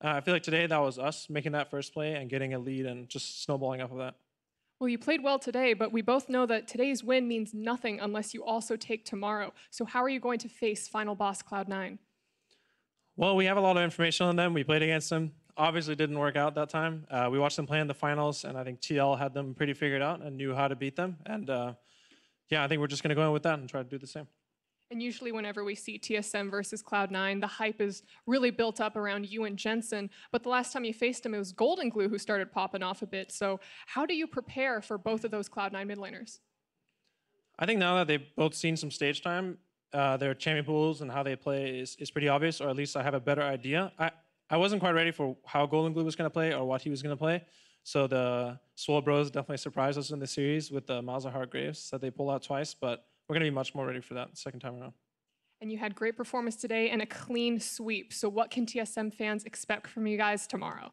I feel like today that was us making that first play and getting a lead and just snowballing off of that. Well, you played well today, but we both know that today's win means nothing unless you also take tomorrow. So how are you going to face final boss Cloud9? Well, we have a lot of information on them. We played against them. Obviously didn't work out that time. We watched them play in the finals, and I think TL had them pretty figured out and knew how to beat them. And yeah, I think we're just going to go in with that and try to do the same. And usually whenever we see TSM versus Cloud9, the hype is really built up around you and Jensen. But the last time you faced him, it was Golden Glue who started popping off a bit. So how do you prepare for both of those Cloud9 mid laners? I think now that they've both seen some stage time, their champion pools and how they play is pretty obvious, or at least I have a better idea. I wasn't quite ready for how Golden Glue was going to play or what he was going to play. So the Swole Bros definitely surprised us in the series with the Malzahar Graves that they pulled out twice, but we're going to be much more ready for that the second time around. And you had great performance today and a clean sweep. So what can TSM fans expect from you guys tomorrow?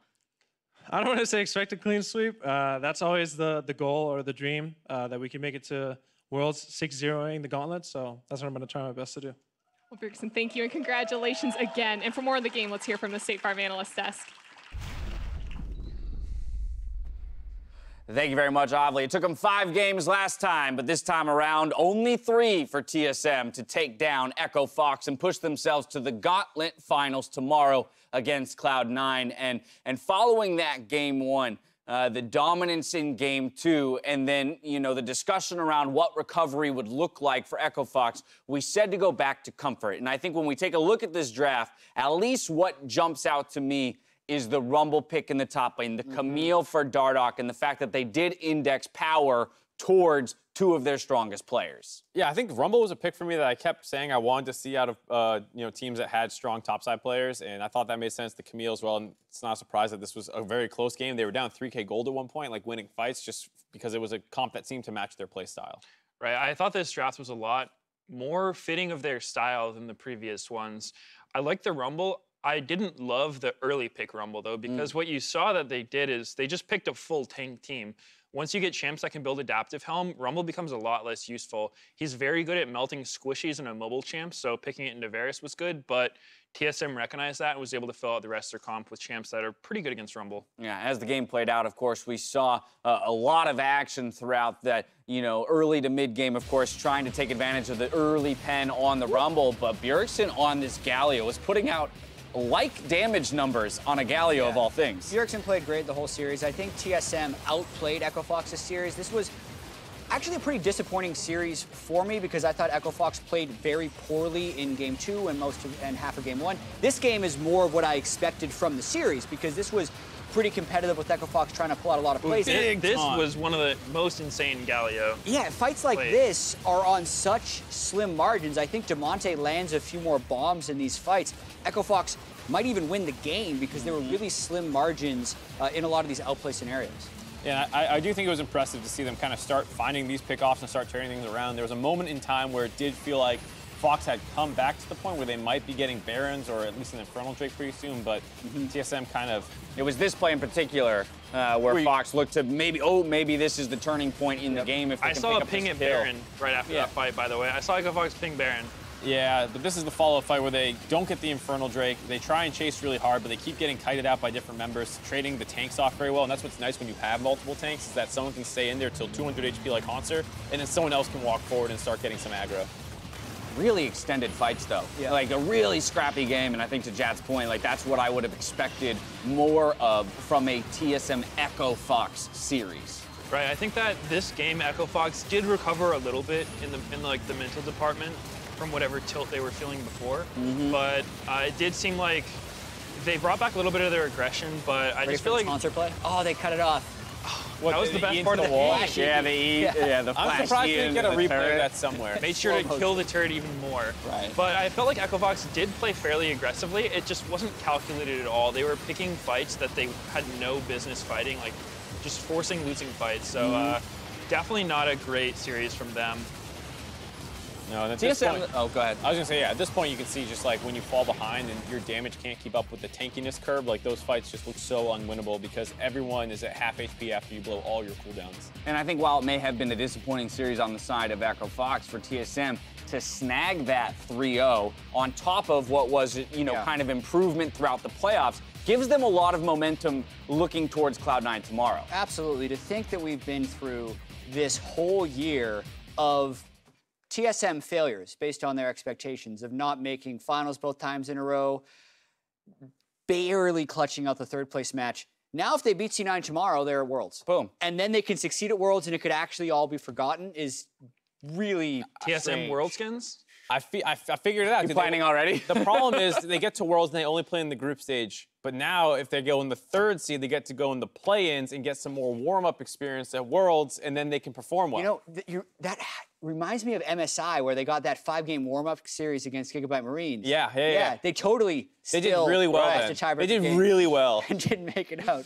I don't want to say expect a clean sweep. That's always the goal or the dream, that we can make it to Worlds 6-0ing the gauntlet. So that's what I'm going to try my best to do. Well, Bjergsen, thank you and congratulations again. And for more on the game, let's hear from the State Farm Analyst Desk. Thank you very much, Avli. It took them 5 games last time, but this time around, only 3 for TSM to take down Echo Fox and push themselves to the Gauntlet Finals tomorrow against Cloud9. And following that Game 1, the dominance in Game 2, and then, you know, the discussion around what recovery would look like for Echo Fox, we said to go back to comfort. And I think when we take a look at this draft, at least what jumps out to me is the Rumble pick in the top lane, the Camille for Dardoch, and the fact that they did index power towards 2 of their strongest players. Yeah, I think Rumble was a pick for me that I kept saying I wanted to see out of teams that had strong topside players, and I thought that made sense to Camille as well. And it's not a surprise that this was a very close game. They were down 3K gold at one point, like winning fights, just because it was a comp that seemed to match their play style. Right, I thought this draft was a lot more fitting of their style than the previous ones. I like the Rumble. I didn't love the early pick Rumble, though, because what you saw that they did is they just picked a full tank team. Once you get champs that can build adaptive helm, Rumble becomes a lot less useful. He's very good at melting squishies in a mobile champ, so picking it into Varus was good, but TSM recognized that and was able to fill out the rest of their comp with champs that are pretty good against Rumble. Yeah, as the game played out, of course, we saw a lot of action throughout that, early to mid game, of course, trying to take advantage of the early pen on the Rumble, but Bjergsen on this Galio was putting out like damage numbers on a Galio of all things. Bjergsen played great the whole series. I think TSM outplayed Echo Fox this series. This was actually a pretty disappointing series for me because I thought Echo Fox played very poorly in Game 2 and half of Game 1. This game is more of what I expected from the series because this was pretty competitive with Echo Fox trying to pull out a lot of plays. This was one of the most insane Galio. Yeah, fights like this are on such slim margins. I think Damonte lands a few more bombs in these fights. Echo Fox might even win the game because there were really slim margins in a lot of these outplay scenarios. Yeah, I do think it was impressive to see them kind of start finding these pickoffs and start turning things around. There was a moment in time where it did feel like Fox had come back to the point where they might be getting Barons or at least an Infernal Drake pretty soon, but TSM kind of... It was this play in particular where Fox looked to maybe this is the turning point in the game if they I can saw pick a up ping this at kill. Baron right after that fight, by the way. I saw Echo Fox ping Baron. Yeah, but this is the follow-up fight where they don't get the Infernal Drake. They try and chase really hard, but they keep getting kited out by different members, trading the tanks off very well. And that's what's nice when you have multiple tanks, is that someone can stay in there till 200 HP like Hauntzer, and then someone else can walk forward and start getting some aggro. Really extended fights, though. Yeah. Like a really scrappy game, and I think to Jad's point, like that's what I would have expected more of from a TSM Echo Fox series. Right, I think that this game, Echo Fox did recover a little bit in the mental department from whatever tilt they were feeling before, but it did seem like they brought back a little bit of their aggression, but I just feel like... Sponsor play? Oh, they cut it off. That was the best part of the wall. Yeah, the I'm surprised they didn't get a replay of that somewhere. Made sure to kill the turret even more. Right. But I felt like Echo Fox did play fairly aggressively. It just wasn't calculated at all. They were picking fights that they had no business fighting, like just forcing losing fights. So definitely not a great series from them. No, and at this TSM, point, oh, go ahead. I was gonna say, yeah, at this point you can see just like when you fall behind and your damage can't keep up with the tankiness curve, like those fights just look so unwinnable because everyone is at half HP after you blow all your cooldowns. And I think while it may have been a disappointing series on the side of Echo Fox for TSM, to snag that 3-0 on top of what was, you know, kind of improvement throughout the playoffs, gives them a lot of momentum looking towards Cloud9 tomorrow. Absolutely. To think that we've been through this whole year of TSM failures based on their expectations of not making finals both times in a row, barely clutching out the third place match. Now, if they beat C9 tomorrow, they're at Worlds. Boom. And then they can succeed at Worlds and it could actually all be forgotten is really TSM strange. World Skins? I figured it out. You planning already? The problem is they get to Worlds and they only play in the group stage. But now, if they go in the third seed, they get to go in the play-ins and get some more warm-up experience at Worlds, and then they can perform well. You know, that reminds me of MSI, where they got that 5-game warm-up series against Gigabyte Marines. Yeah. They totally They did really well lost then. a They did game really well. and didn't make it out.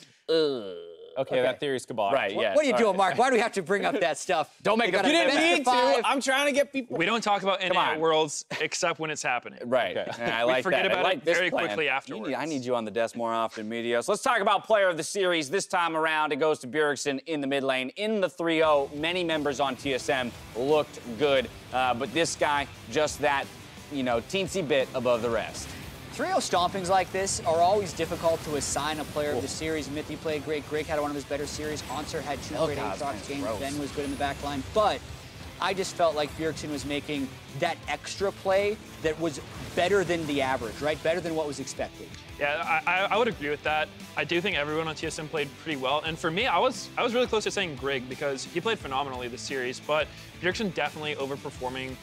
Okay, that theory's kabod. Right, yeah. What are you doing, Mark? Why do we have to bring up that stuff? Don't make They it got up. a You didn't best need of five. to. I'm trying to get people. We don't talk about NA on. at Worlds except when it's happening. Right. Okay. And I like forget that. about I like it this very plan. quickly afterwards. I need you on the desk more often, Medios. Let's talk about player of the series. This time around, it goes to Bjergsen in the mid lane. In the 3-0, many members on TSM looked good. But this guy, just that, you know, teensy bit above the rest. 3-0 stompings like this are always difficult to assign a player of the series. Mithy played great. Grig had one of his better series. Hauntzer had 2 great Aatrox games. Zven was good in the back line. But I just felt like Bjergsen was making that extra play that was better than the average, right? Better than what was expected. Yeah, I would agree with that. I do think everyone on TSM played pretty well. And for me, I was really close to saying Grig because he played phenomenally this series. But Bjergsen definitely overperforming.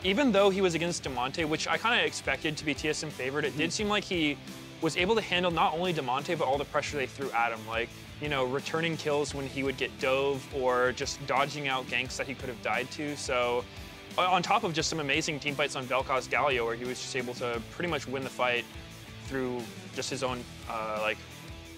Even though he was against Damonte, which I kind of expected to be TSM favored, it did seem like he was able to handle not only Damonte, but all the pressure they threw at him. Like, you know, returning kills when he would get dove or just dodging out ganks that he could have died to. So on top of just some amazing team fights on Vel'Koz Galio, where he was just able to pretty much win the fight through just his own like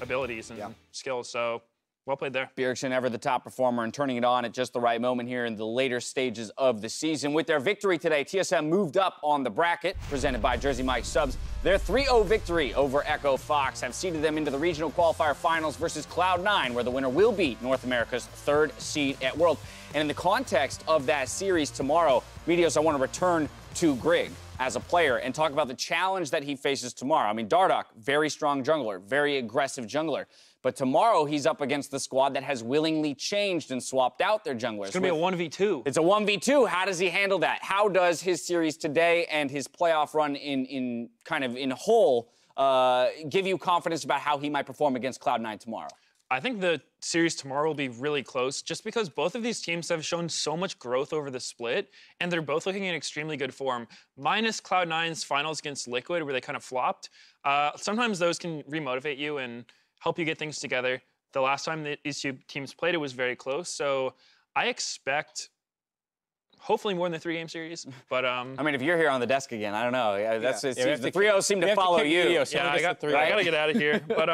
abilities and skills. So well played there. Bjergsen ever the top performer and turning it on at just the right moment here in the later stages of the season. With their victory today, TSM moved up on the bracket, presented by Jersey Mike Subs. Their 3-0 victory over Echo Fox have seeded them into the regional qualifier finals versus Cloud9, where the winner will be North America's 3rd seed at World. And in the context of that series tomorrow, Medios, I want to return to Grig as a player and talk about the challenge that he faces tomorrow. I mean, Dardoch, very strong jungler, very aggressive jungler. But tomorrow, he's up against the squad that has willingly changed and swapped out their junglers. It's going to be a 1v2. It's a 1v2. How does he handle that? How does his series today and his playoff run in whole give you confidence about how he might perform against Cloud9 tomorrow? I think the series tomorrow will be really close just because both of these teams have shown so much growth over the split, and they're both looking in extremely good form. Minus Cloud9's finals against Liquid, where they kind of flopped. Sometimes those can remotivate you and help you get things together. The last time that these two teams played, it was very close. So I expect hopefully more than the 3-game series. But I mean, if you're here on the desk again, I don't know. That's the 3-0 seem to follow you. Yeah, I got to get out of here. But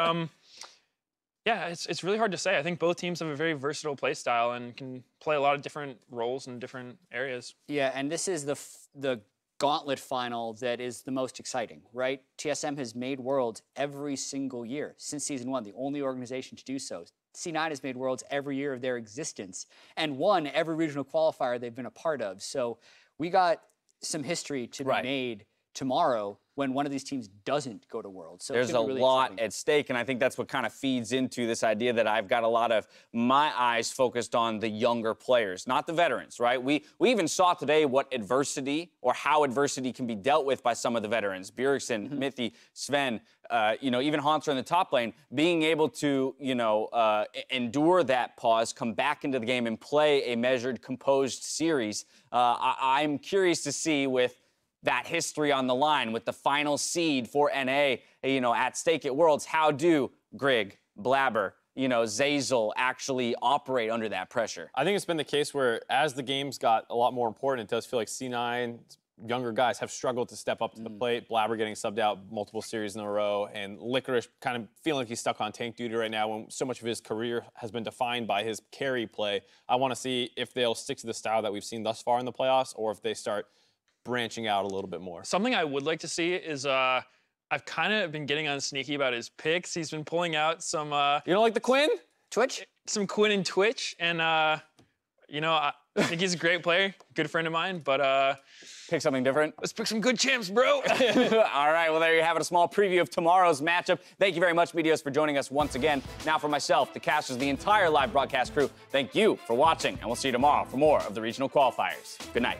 yeah, it's really hard to say. I think both teams have a very versatile play style and can play a lot of different roles in different areas. Yeah, and this is the gauntlet final that is the most exciting, right? TSM has made Worlds every single year since Season 1, the only organization to do so. C9 has made Worlds every year of their existence and won every regional qualifier they've been a part of. So we got some history to be made tomorrow when one of these teams doesn't go to Worlds. So there's a really lot exciting at stake, and I think that's what kind of feeds into this idea that I've got a lot of my eyes focused on the younger players, not the veterans, right? We even saw today what adversity or how adversity can be dealt with by some of the veterans. Bjergsen, Mithy, Zven, even Hauntzer in the top lane, being able to, endure that pause, come back into the game and play a measured, composed series. I'm curious to see with that history on the line, with the final seed for NA, at stake at Worlds, how do Grig, Blabber, Azael actually operate under that pressure? I think it's been the case where as the games got a lot more important, it does feel like C9 younger guys have struggled to step up to the plate. Blabber getting subbed out multiple series in a row, and Licorice kind of feeling like he's stuck on tank duty right now when so much of his career has been defined by his carry play. I want to see if they'll stick to the style that we've seen thus far in the playoffs, or if they start branching out a little bit more. Something I would like to see is I've kind of been getting on Sneaky about his picks. He's been pulling out some... You don't like the Quinn? Twitch? Some Quinn and Twitch, and you know, I think he's a great player, good friend of mine, but Pick something different. let's pick some good champs, bro. All right, well, there you have it, a small preview of tomorrow's matchup. Thank you very much, Meteos, for joining us once again. Now for myself, the casters, the entire live broadcast crew, thank you for watching, and we'll see you tomorrow for more of the regional qualifiers. Good night.